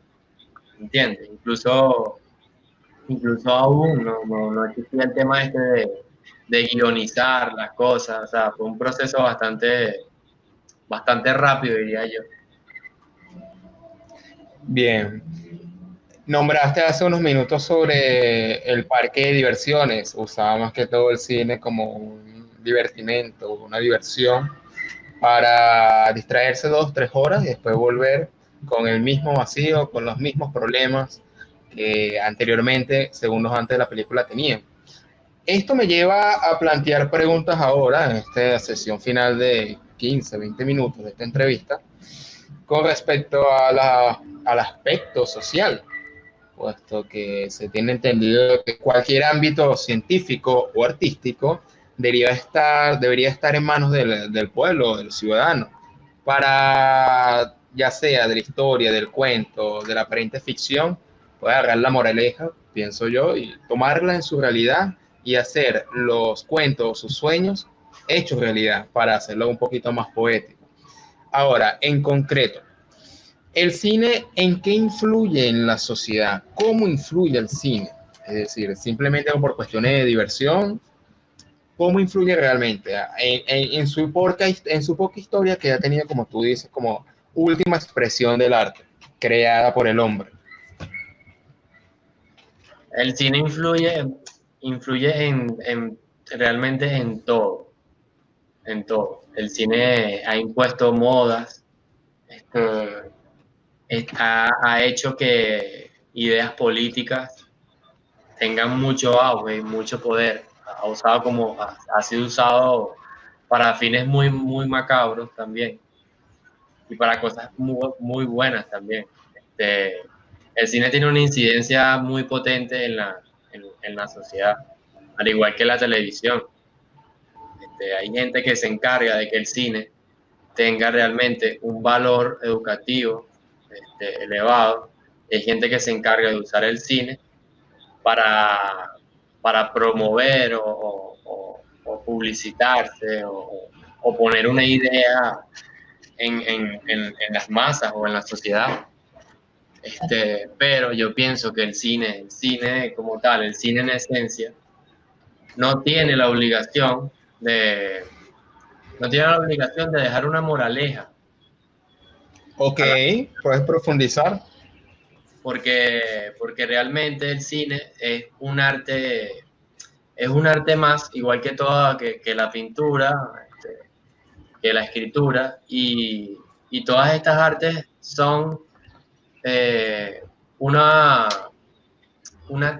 ¿entiendes? Incluso aún no existía el tema de guionizar las cosas, o sea, fue un proceso bastante rápido, diría yo. Bien. Nombraste hace unos minutos sobre el parque de diversiones. Usaba más que todo el cine como un divertimento, una diversión para distraerse 2, 3 horas y después volver con el mismo vacío, con los mismos problemas que anteriormente, segundos antes de la película, tenían. Esto me lleva a plantear preguntas ahora, en esta sesión final de 15, 20 minutos de esta entrevista, con respecto al aspecto social, puesto que se tiene entendido que cualquier ámbito científico o artístico debería estar en manos del pueblo, del ciudadano, para, ya sea de la historia, del cuento, de la aparente ficción, puede agarrar la moraleja, pienso yo, y tomarla en su realidad y hacer los cuentos, sus sueños, hechos realidad, para hacerlo un poquito más poético. Ahora, en concreto, ¿el cine en qué influye en la sociedad? ¿Cómo influye el cine? Es decir, simplemente por cuestiones de diversión, ¿cómo influye realmente en su poca historia que ha tenido, como tú dices, como última expresión del arte, creada por el hombre? El cine influye realmente en todo. El cine ha impuesto modas, ha hecho que ideas políticas tengan mucho auge y mucho poder. Ha sido usado para fines muy macabros también y para cosas muy buenas también. El cine tiene una incidencia muy potente en la sociedad, al igual que la televisión. Hay gente que se encarga de que el cine tenga realmente un valor educativo elevado. Hay gente que se encarga de usar el cine para, para promover o publicitarse o poner una idea en las masas o en la sociedad. Pero yo pienso que el cine como tal, el cine en esencia, no tiene la obligación de, no tiene la obligación de dejar una moraleja. Ok, puedes profundizar. Porque realmente el cine es un arte más, igual que que la pintura, que la escritura, y todas estas artes son una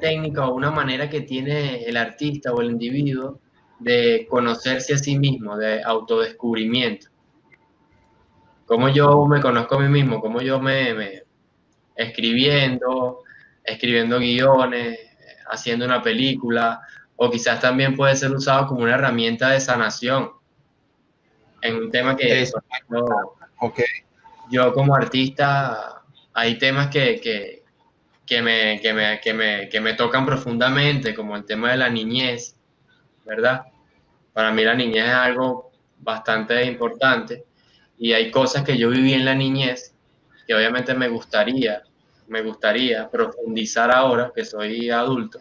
técnica o una manera que tiene el artista o el individuo de conocerse a sí mismo, de autodescubrimiento. Cómo yo me conozco a mí mismo, cómo yo me escribiendo guiones, haciendo una película, o quizás también puede ser usado como una herramienta de sanación en un tema que, por ejemplo, okay. Yo como artista, hay temas que me tocan profundamente, como el tema de la niñez, ¿verdad? Para mí la niñez es algo bastante importante y hay cosas que yo viví en la niñez que obviamente me gustaría profundizar ahora que soy adulto,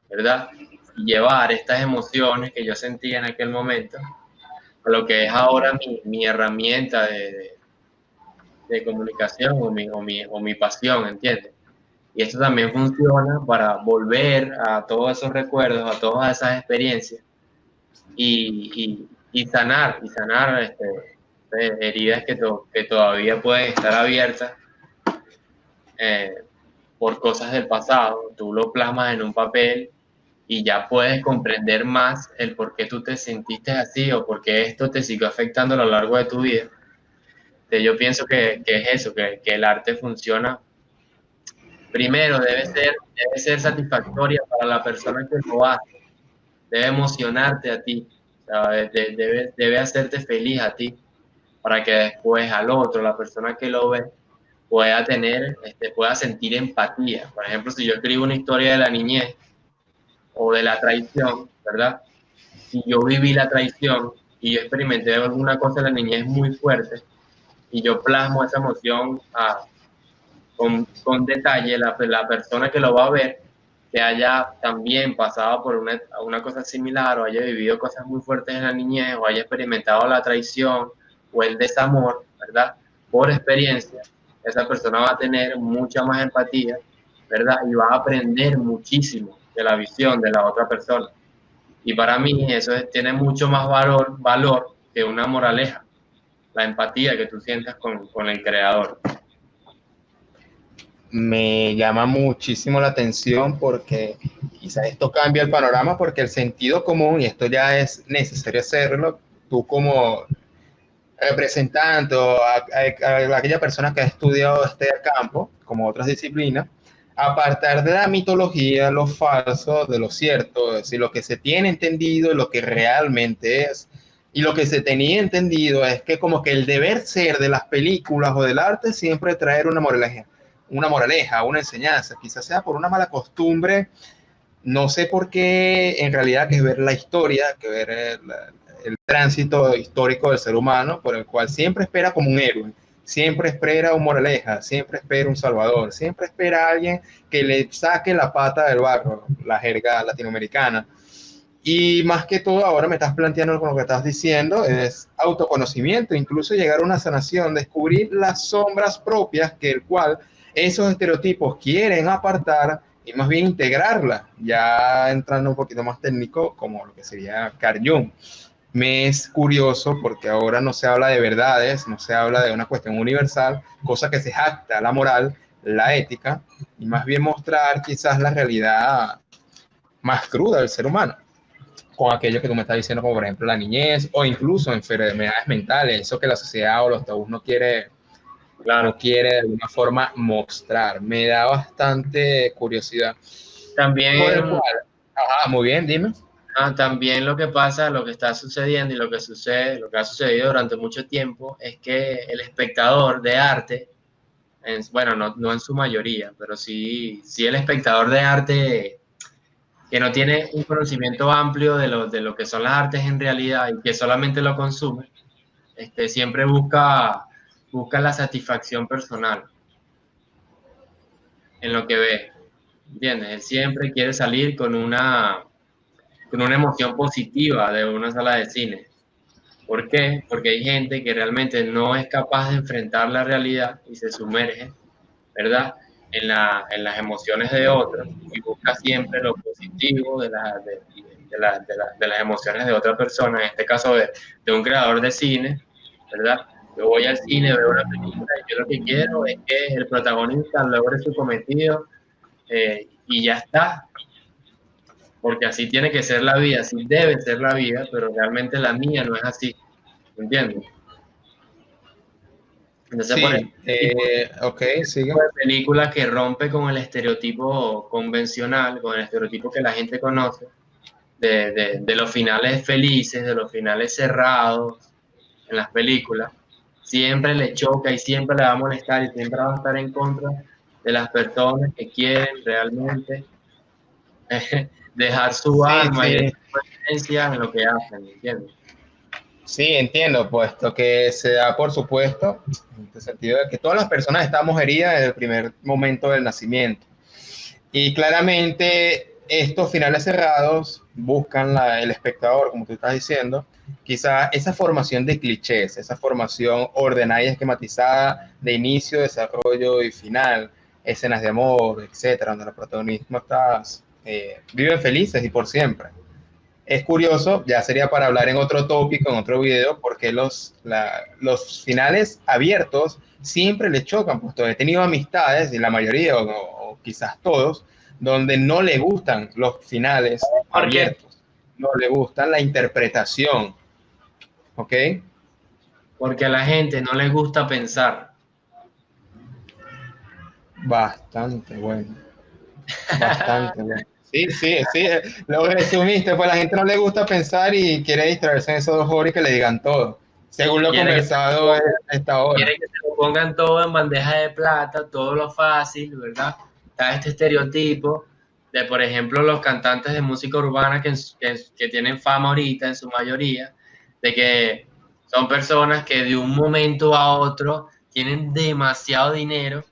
¿verdad? Y llevar estas emociones que yo sentía en aquel momento a lo que es ahora mi herramienta de comunicación o mi pasión, ¿entiendes? Y esto también funciona para volver a todos esos recuerdos, a todas esas experiencias y sanar heridas que todavía pueden estar abiertas por cosas del pasado. Tú lo plasmas en un papel y ya puedes comprender más el por qué tú te sentiste así o por qué esto te siguió afectando a lo largo de tu vida. Yo pienso que es eso, que el arte funciona. Primero, debe ser satisfactoria para la persona que lo hace, debe emocionarte a ti, debe hacerte feliz a ti, para que después al otro, la persona que lo ve, pueda sentir empatía. Por ejemplo, si yo escribo una historia de la niñez o de la traición, ¿verdad? Si yo viví la traición y yo experimenté alguna cosa de la niñez muy fuerte y yo plasmo esa emoción con detalle, la persona que lo va a ver, que haya también pasado por una cosa similar o haya vivido cosas muy fuertes en la niñez o haya experimentado la traición o el desamor, ¿verdad? Por experiencia, esa persona va a tener mucha más empatía, ¿verdad? Y va a aprender muchísimo de la visión de la otra persona. Y para mí eso tiene mucho más valor que una moraleja, la empatía que tú sientas con el creador. Me llama muchísimo la atención porque quizás esto cambia el panorama porque el sentido común, y esto ya es necesario hacerlo, tú como representante o a aquella persona que ha estudiado este campo, como otras disciplinas, apartar de la mitología lo falso de lo cierto, es decir, lo que se tiene entendido, lo que realmente es. Y lo que se tenía entendido es que como que el deber ser de las películas o del arte siempre traer una moraleja, una enseñanza, quizás sea por una mala costumbre, no sé por qué en realidad, que es ver la historia, que ver el tránsito histórico del ser humano, por el cual siempre espera como un héroe, siempre espera un moraleja, siempre espera un salvador, siempre espera a alguien que le saque la pata del barro, la jerga latinoamericana. Y más que todo, ahora me estás planteando con lo que estás diciendo, es autoconocimiento, incluso llegar a una sanación, descubrir las sombras propias que el cual esos estereotipos quieren apartar y más bien integrarlas, ya entrando un poquito más técnico, como lo que sería Carl Jung. Me es curioso porque ahora no se habla de verdades, no se habla de una cuestión universal, cosa que se jacta la moral, la ética, y más bien mostrar quizás la realidad más cruda del ser humano, con aquello que tú me estás diciendo, como por ejemplo la niñez, o incluso enfermedades mentales, eso que la sociedad o los tabús no quiere de alguna forma mostrar. Me da bastante curiosidad. por el También, cual, ajá, muy bien, dime. también lo que pasa, lo que está sucediendo y lo que sucede, lo que ha sucedido durante mucho tiempo es que el espectador de arte, bueno, no en su mayoría, pero sí el espectador de arte que no tiene un conocimiento amplio de lo que son las artes en realidad y que solamente lo consume, siempre busca la satisfacción personal en lo que ve, ¿entiendes? Él siempre quiere salir con una emoción positiva de una sala de cine. ¿Por qué? Porque hay gente que realmente no es capaz de enfrentar la realidad y se sumerge, ¿verdad? En las emociones de otros y busca siempre lo positivo de las emociones de otra persona, en este caso de un creador de cine, ¿verdad? Yo voy al cine, veo una película y yo lo que quiero es que el protagonista logre su cometido y ya está, porque así tiene que ser la vida, así debe ser la vida, pero realmente la mía no es así, ¿entiendes? Entonces, por Sí, ejemplo, ok, tipo sigue. de película que rompe con el estereotipo convencional, con el estereotipo que la gente conoce, de los finales felices, de los finales cerrados en las películas, siempre le choca y siempre le va a molestar y siempre va a estar en contra de las personas que quieren realmente dejar su Sí, alma y sí, dejar su esencia en lo que hacen, ¿entiendes? sí, entiendo, puesto que se da por supuesto, en el sentido de que todas las personas estamos heridas desde el primer momento del nacimiento. Y claramente estos finales cerrados buscan el espectador, como tú estás diciendo, quizá esa formación de clichés, esa formación ordenada y esquematizada de inicio, desarrollo y final, escenas de amor, etcétera, donde el protagonismo está, viven felices y por siempre. Es curioso, ya sería para hablar en otro tópico, en otro video, porque los finales abiertos siempre le chocan, pues he tenido amistades, y la mayoría, o quizás todos, donde no le gustan los finales Porque, abiertos, no le gustan la interpretación, ¿ok? porque a la gente no le gusta pensar. Bastante bueno, bastante bueno. Sí, sí, sí, lo resumiste, pues a la gente no le gusta pensar y quiere distraerse en esos dos hobbies que le digan todo, según lo Quiere que conversado a esta hora. quiere que se lo pongan todo en bandeja de plata, todo lo fácil, ¿verdad? Está este estereotipo de, por ejemplo, los cantantes de música urbana que tienen fama ahorita en su mayoría, de que son personas que de un momento a otro tienen demasiado dinero,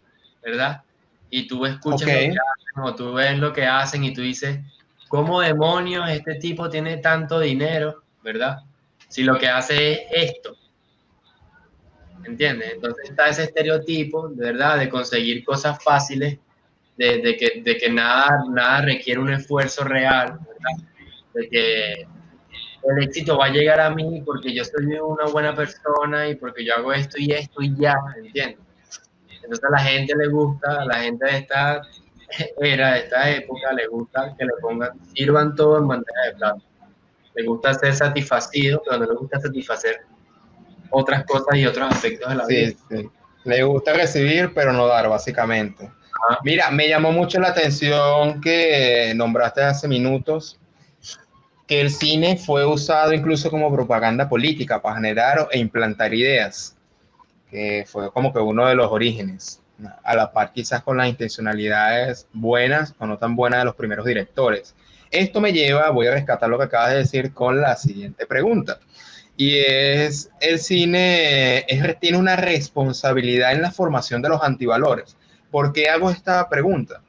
¿verdad? Y tú Ok, escuchas lo que hacen o tú ves lo que hacen y tú dices, ¿cómo demonios este tipo tiene tanto dinero, ¿verdad? Si lo que hace es esto. ¿Entiendes? Entonces está ese estereotipo, de verdad, de conseguir cosas fáciles, de que nada requiere un esfuerzo real, ¿verdad? De que el éxito va a llegar a mí porque yo soy una buena persona y porque yo hago esto y ya, ¿entiendes? Entonces a la gente le gusta, a la gente de esta era, de esta época, le gusta que le pongan, sirvan todo en bandeja de plata. Le gusta ser satisfacido, pero no le gusta satisfacer otras cosas y otros aspectos de la vida. sí, sí. Le gusta recibir, pero no dar, básicamente. Ajá. Mira, me llamó mucho la atención que nombraste hace minutos que el cine fue usado incluso como propaganda política para generar e implantar ideas, que fue como que uno de los orígenes, a la par quizás con las intencionalidades buenas o no tan buenas de los primeros directores. Esto me lleva, voy a rescatar lo que acabas de decir con la siguiente pregunta. Y es, el cine tiene una responsabilidad en la formación de los antivalores. ¿Por qué hago esta pregunta?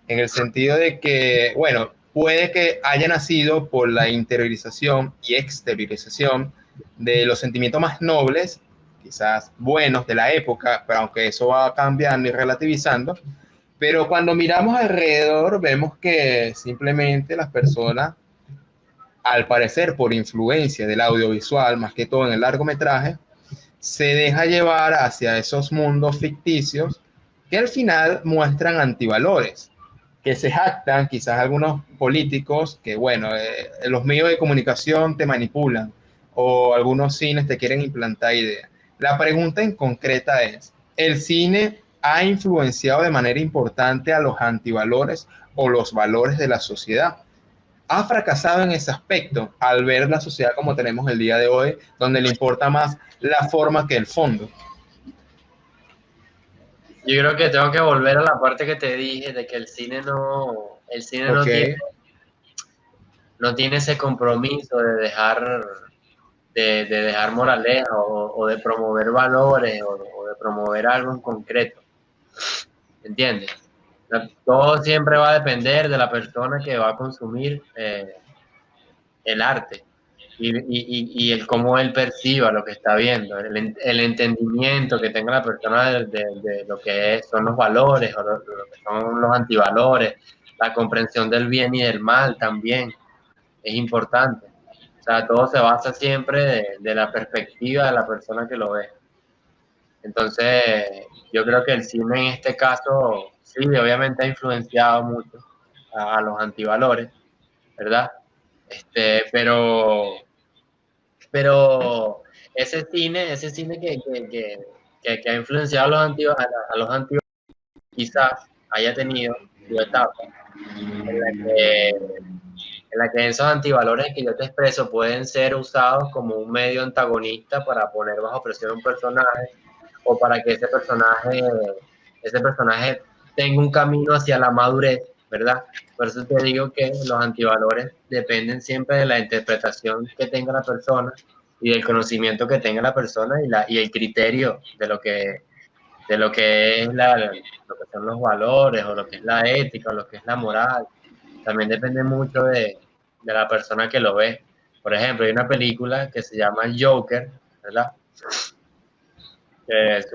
En el sentido de que, bueno, puede que haya nacido por la interiorización y exteriorización de los sentimientos más nobles, quizás buenos de la época, pero aunque eso va cambiando y relativizando, pero cuando miramos alrededor vemos que simplemente las personas, al parecer por influencia del audiovisual, más que todo en el largometraje, se deja llevar hacia esos mundos ficticios que al final muestran antivalores, que se jactan quizás algunos políticos que, bueno, los medios de comunicación te manipulan o algunos cines te quieren implantar ideas. La pregunta en concreta es, ¿el cine ha influenciado de manera importante a los antivalores o los valores de la sociedad. Ha fracasado en ese aspecto al ver la sociedad como tenemos el día de hoy, donde le importa más la forma que el fondo. Yo creo que tengo que volver a la parte que te dije de que el cine Ok, no tiene ese compromiso de dejar moraleja o de promover valores o de promover algo en concreto. ¿Entiendes? Todo siempre va a depender de la persona que va a consumir el arte y el cómo él perciba lo que está viendo, el entendimiento que tenga la persona de lo que son los valores o lo que son los antivalores, la comprensión del bien y del mal también es importante. O sea, todo se basa siempre de la perspectiva de la persona que lo ve. Entonces, yo creo que el cine en este caso, sí, obviamente ha influenciado mucho a los antivalores, ¿verdad? Pero ese cine que ha influenciado a los antivalores, quizás haya tenido su etapa en la que esos antivalores que yo te expreso pueden ser usados como un medio antagonista para poner bajo presión a un personaje o para que ese personaje tenga un camino hacia la madurez, ¿verdad? Por eso te digo que los antivalores dependen siempre de la interpretación que tenga la persona y del conocimiento que tenga la persona y el criterio de lo que es lo que son los valores o lo que es la ética o lo que es la moral. También depende mucho de la persona que lo ve. Por ejemplo, hay una película que se llama Joker, ¿verdad? Que es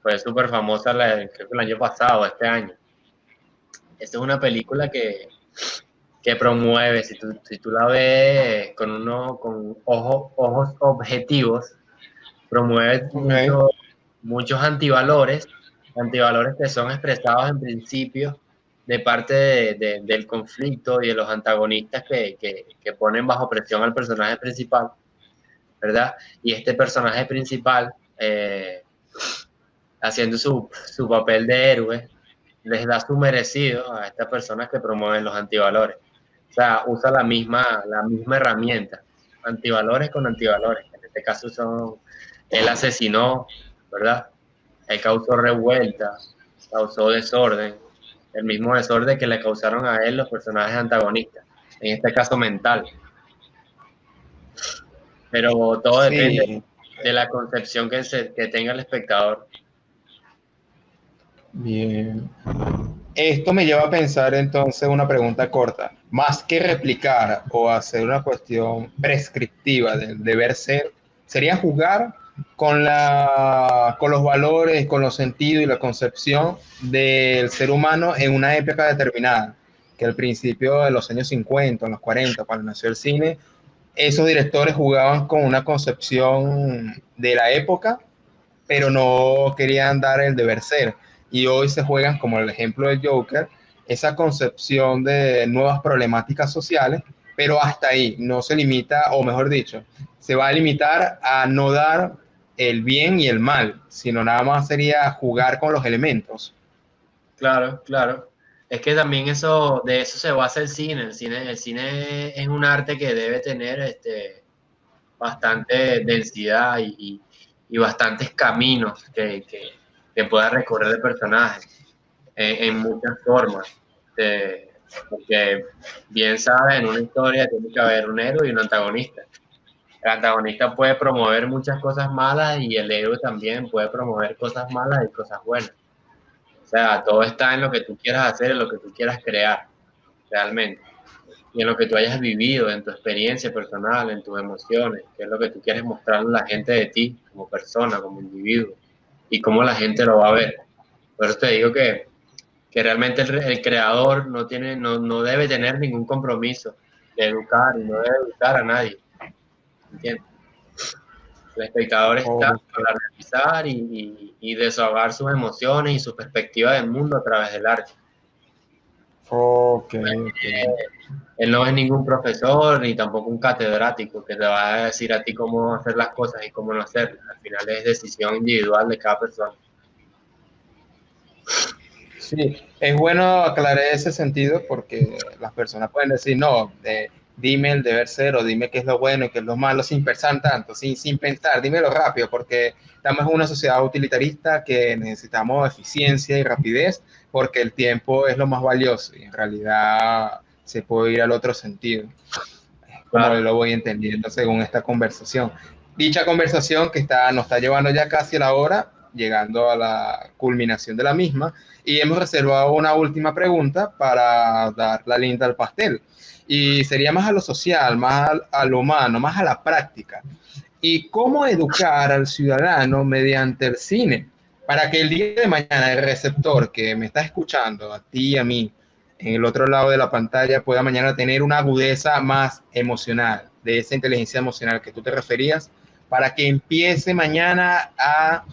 fue súper famosa creo que el año pasado, este año. Esta es una película que promueve, si tú la ves con ojos objetivos, promueve ok. muchos antivalores que son expresados en principio de parte del conflicto y de los antagonistas que ponen bajo presión al personaje principal, ¿verdad? Y este personaje principal, haciendo su papel de héroe, les da su merecido a estas personas que promueven los antivalores. O sea, usa la misma herramienta, antivalores con antivalores. En este caso él asesinó, ¿verdad? Él causó revuelta, causó desorden, el mismo desorden que le causaron a él los personajes antagonistas, en este caso mental. Pero todo depende Sí, de la concepción que tenga el espectador. bien. Esto me lleva a pensar entonces una pregunta corta. Más que replicar o hacer una cuestión prescriptiva del deber ser, sería jugar con los valores, con los sentidos y la concepción del ser humano en una época determinada, que al principio de los años 50, en los 40, cuando nació el cine, esos directores jugaban con una concepción de la época pero no querían dar el deber ser. Y hoy se juegan, como el ejemplo del Joker, esa concepción de nuevas problemáticas sociales, pero hasta ahí, no se limita, o mejor dicho, se va a limitar a no dar el bien y el mal, sino nada más sería jugar con los elementos. Claro, claro. Es que también de eso se basa el cine. El cine es un arte que debe tener bastante densidad y bastantes caminos que pueda recorrer el personaje en muchas formas. Porque bien sabes, en una historia tiene que haber un héroe y un antagonista. El antagonista puede promover muchas cosas malas y el héroe también puede promover cosas malas y cosas buenas. O sea, todo está en lo que tú quieras hacer, en lo que tú quieras crear, realmente. Y en lo que tú hayas vivido, en tu experiencia personal, en tus emociones, qué es lo que tú quieres mostrarle a la gente de ti, como persona, como individuo, y cómo la gente lo va a ver. Por eso te digo que realmente el creador no debe tener ningún compromiso de educar y no debe educar a nadie. ¿Entiendes? El espectador está Ok, para realizar y desahogar sus emociones y su perspectiva del mundo a través del arte. ok, ok. Él no es ningún profesor ni tampoco un catedrático que te va a decir a ti cómo hacer las cosas y cómo no hacerlas. Al final es decisión individual de cada persona. Sí, es bueno aclarar ese sentido porque las personas pueden decir, no, dime el deber ser o dime qué es lo bueno y qué es lo malo sin pensar tanto, sin pensar, dímelo rápido, porque estamos en una sociedad utilitarista que necesitamos eficiencia y rapidez porque el tiempo es lo más valioso y en realidad se puede ir al otro sentido, como Claro. lo voy entendiendo según esta conversación. Dicha conversación que nos está llevando ya casi a la hora, llegando a la culminación de la misma, y hemos reservado una última pregunta para dar la linda al pastel. Y sería más a lo social, más a lo humano, más a la práctica. ¿Y cómo educar al ciudadano mediante el cine? Para que el día de mañana el receptor que me está escuchando, a ti y a mí, en el otro lado de la pantalla, pueda mañana tener una agudeza más emocional, de esa inteligencia emocional que tú te referías, para que empiece mañana a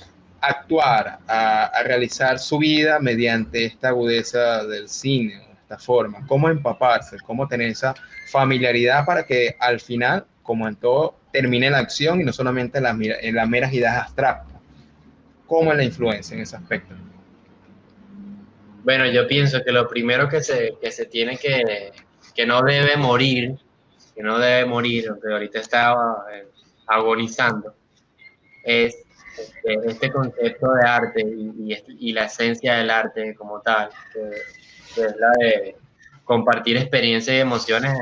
actuar, a realizar su vida mediante esta agudeza del cine, de esta forma, cómo empaparse, cómo tener esa familiaridad para que al final, como en todo, termine la acción y no solamente en las meras ideas abstractas. ¿Cómo es la influencia en ese aspecto? Bueno, yo pienso que lo primero que se tiene que no debe morir, que no debe morir, aunque ahorita está agonizando, es este concepto de arte y la esencia del arte como tal, que es la de compartir experiencias y emociones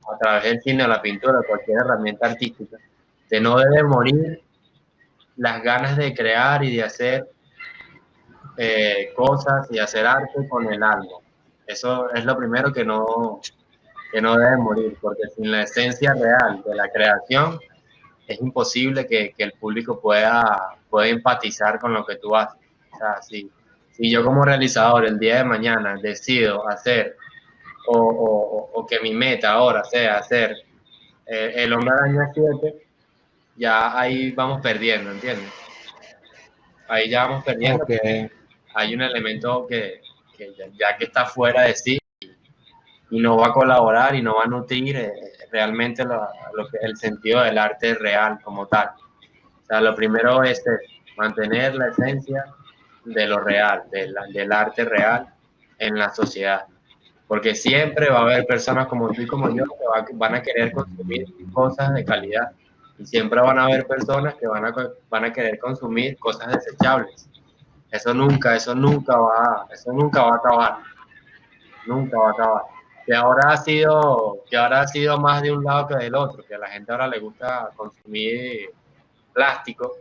a través del cine o la pintura o cualquier herramienta artística. De no debe morir las ganas de crear y de hacer cosas y hacer arte con el alma. Eso es lo primero que no debe morir, porque sin la esencia real de la creación es imposible que el público pueda empatizar con lo que tú haces. O sea, si yo como realizador el día de mañana decido hacer o que mi meta ahora sea hacer el Hombre Araña 7, ya ahí vamos perdiendo, ¿entiendes? Ahí ya vamos perdiendo. Ok, Hay un elemento que ya que está fuera de sí y no va a colaborar y no va a nutrir realmente lo que es el sentido del arte real como tal. O sea, lo primero es mantener la esencia de lo real, del arte real en la sociedad. Porque siempre va a haber personas como tú y como yo que van a querer consumir cosas de calidad. Y siempre van a haber personas que van a querer consumir cosas desechables. Eso nunca va a acabar. Nunca va a acabar. Que ahora ha sido más de un lado que del otro, que a la gente ahora le gusta consumir plástico,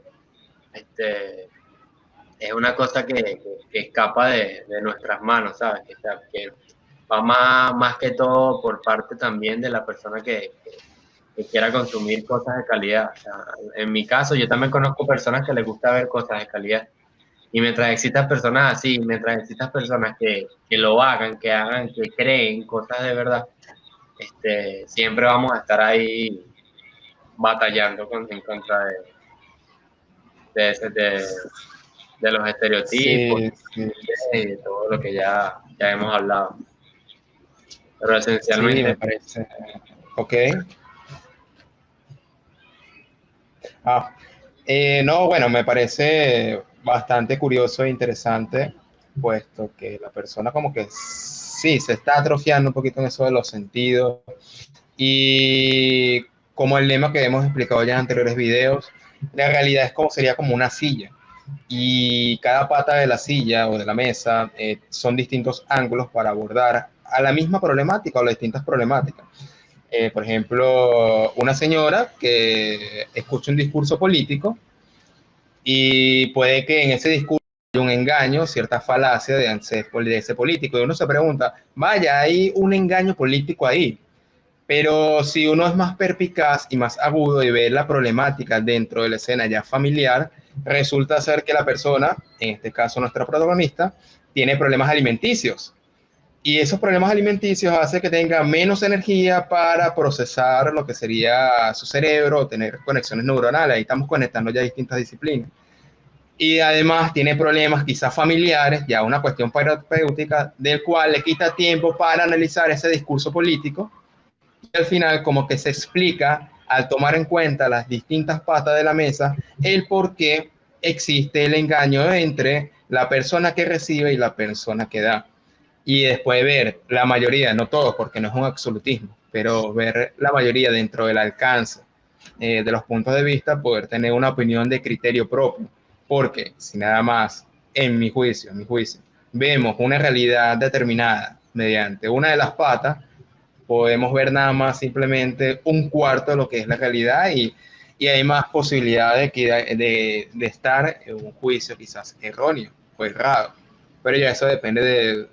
es una cosa que escapa de nuestras manos, ¿sabes? Que va más que todo por parte también de la persona que quiera consumir cosas de calidad. O sea, en mi caso, yo también conozco personas que les gusta ver cosas de calidad. Y mientras existan personas así, mientras existan personas que lo hagan, que creen cosas de verdad, siempre vamos a estar ahí batallando en contra de, de los estereotipos sí, sí, y de todo lo que ya hemos hablado. Pero sí, me esencialmente, parece. Ok. Ah, no, bueno, me parece bastante curioso e interesante, puesto que la persona como que sí, se está atrofiando un poquito en eso de los sentidos y como el lema que hemos explicado ya en anteriores videos, la realidad es como sería como una silla y cada pata de la silla o de la mesa son distintos ángulos para abordar a la misma problemática o las distintas problemáticas. Por ejemplo, una señora que escucha un discurso político y puede que en ese discurso haya un engaño, cierta falacia de ese político. Y uno se pregunta, vaya, hay un engaño político ahí. Pero si uno es más perspicaz y más agudo y ve la problemática dentro de la escena ya familiar, resulta ser que la persona, en este caso nuestra protagonista, tiene problemas alimenticios y esos problemas alimenticios hacen que tenga menos energía para procesar lo que sería su cerebro o tener conexiones neuronales. Ahí estamos conectando ya distintas disciplinas. Y además tiene problemas quizás familiares, ya una cuestión terapéutica, del cual le quita tiempo para analizar ese discurso político. Y al final como que se explica, al tomar en cuenta las distintas patas de la mesa, el por qué existe el engaño entre la persona que recibe y la persona que da. Y después ver la mayoría, no todos, porque no es un absolutismo, pero ver la mayoría dentro del alcance de los puntos de vista, poder tener una opinión de criterio propio. Porque si nada más, en mi juicio, vemos una realidad determinada mediante una de las patas, podemos ver nada más simplemente un cuarto de lo que es la realidad y hay más posibilidades de estar en un juicio quizás erróneo o errado. Pero ya eso depende de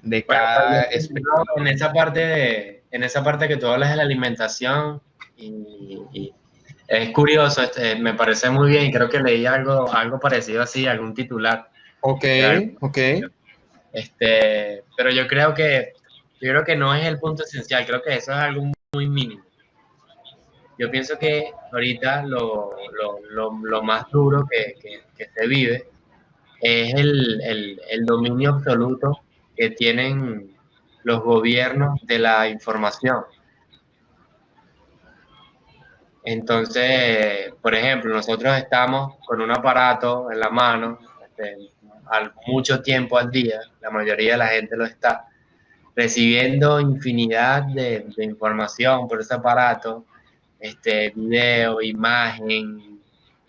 Bueno, cada pues, espectador. en esa parte que tú hablas de la alimentación, y es curioso, me parece muy bien, y creo que leí algo parecido así, algún titular. Ok, de algo. ok. Pero yo creo que no es el punto esencial, creo que eso es algo muy mínimo. Yo pienso que ahorita lo más duro que se vive es el dominio absoluto que tienen los gobiernos de la información. Entonces, por ejemplo, nosotros estamos con un aparato en la mano, mucho tiempo al día, la mayoría de la gente lo está, recibiendo infinidad de información por ese aparato, video, imagen,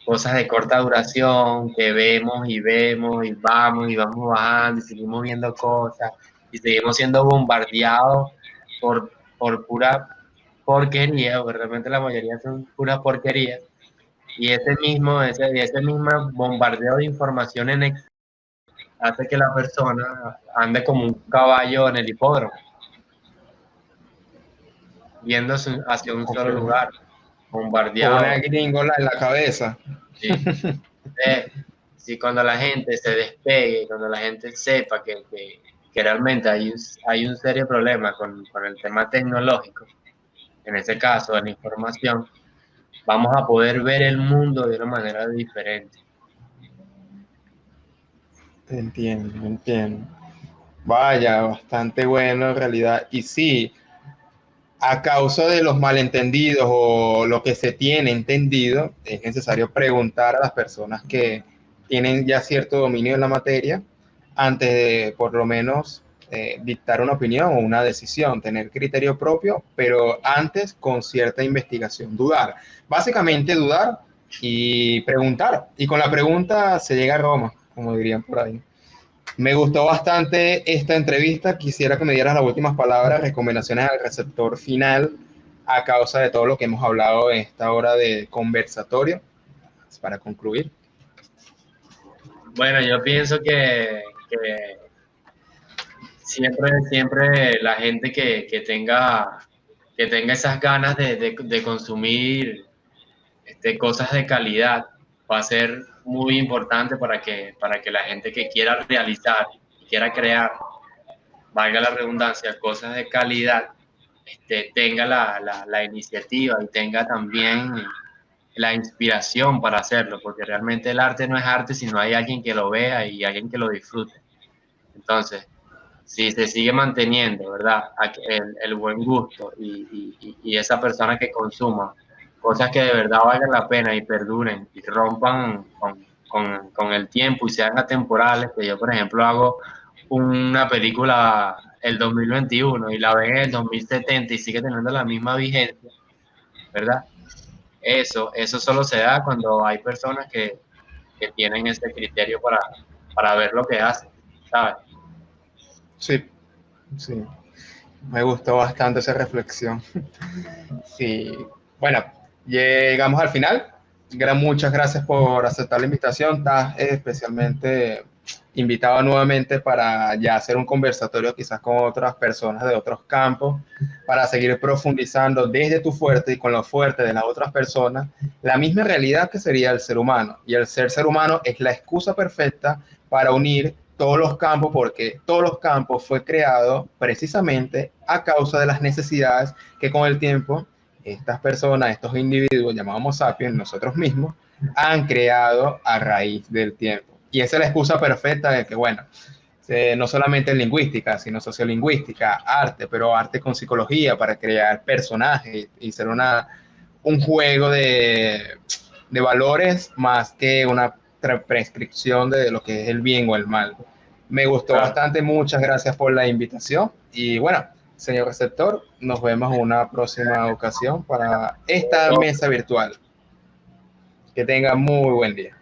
cosas de corta duración que vemos y vamos bajando y seguimos viendo cosas y seguimos siendo bombardeados por pura porquería, porque realmente la mayoría son pura porquería. Y ese mismo bombardeo de información hace que la persona ande como un caballo en el hipódromo, yendo hacia un solo Ok. lugar, Con una bombardeado. gringola en la cabeza. ¿Sí? Si cuando la gente se despegue, cuando la gente sepa que realmente hay un serio problema con el tema tecnológico, en ese caso de la información, vamos a poder ver el mundo de una manera diferente. Te entiendo, entiendo. Vaya, bastante bueno en realidad. Y sí, a causa de los malentendidos o lo que se tiene entendido, es necesario preguntar a las personas que tienen ya cierto dominio en la materia antes de, por lo menos, dictar una opinión o una decisión, tener criterio propio, pero antes con cierta investigación, dudar. Básicamente dudar y preguntar. Y con la pregunta se llega a Roma, como dirían por ahí. Me gustó bastante esta entrevista. Quisiera que me dieras las últimas palabras, recomendaciones al receptor final a causa de todo lo que hemos hablado en esta hora de conversatorio. Para concluir. Bueno, yo pienso que siempre la gente que tenga esas ganas de consumir cosas de calidad va a ser muy importante para que la gente que quiera realizar, quiera crear, valga la redundancia, cosas de calidad, tenga la iniciativa y tenga también la inspiración para hacerlo, porque realmente el arte no es arte si no hay alguien que lo vea y alguien que lo disfrute. Entonces, si se sigue manteniendo, ¿verdad? El buen gusto y esa persona que consuma cosas que de verdad valgan la pena y perduren y rompan con el tiempo y sean atemporales, que yo, por ejemplo, hago una película el 2021 y la ven en el 2070 y sigue teniendo la misma vigencia, ¿verdad? Eso solo se da cuando hay personas que tienen ese criterio para ver lo que hacen, ¿sabes? Sí, sí. Me gustó bastante esa reflexión. Sí. Bueno, llegamos al final. Muchas gracias por aceptar la invitación. Estás especialmente invitado nuevamente para ya hacer un conversatorio quizás con otras personas de otros campos, para seguir profundizando desde tu fuerte y con lo fuerte de las otras personas, la misma realidad que sería el ser humano. Y el ser humano es la excusa perfecta para unir todos los campos, porque todos los campos fue creado precisamente a causa de las necesidades que con el tiempo estas personas, estos individuos llamados Homo sapiens, nosotros mismos, han creado a raíz del tiempo. Y esa es la excusa perfecta de que, bueno, no solamente en lingüística, sino sociolingüística, arte, pero arte con psicología para crear personajes y ser un juego de valores más que una prescripción de lo que es el bien o el mal. Me gustó bastante, muchas gracias por la invitación y bueno, señor receptor, nos vemos en una próxima ocasión para esta mesa virtual. Que tenga muy buen día.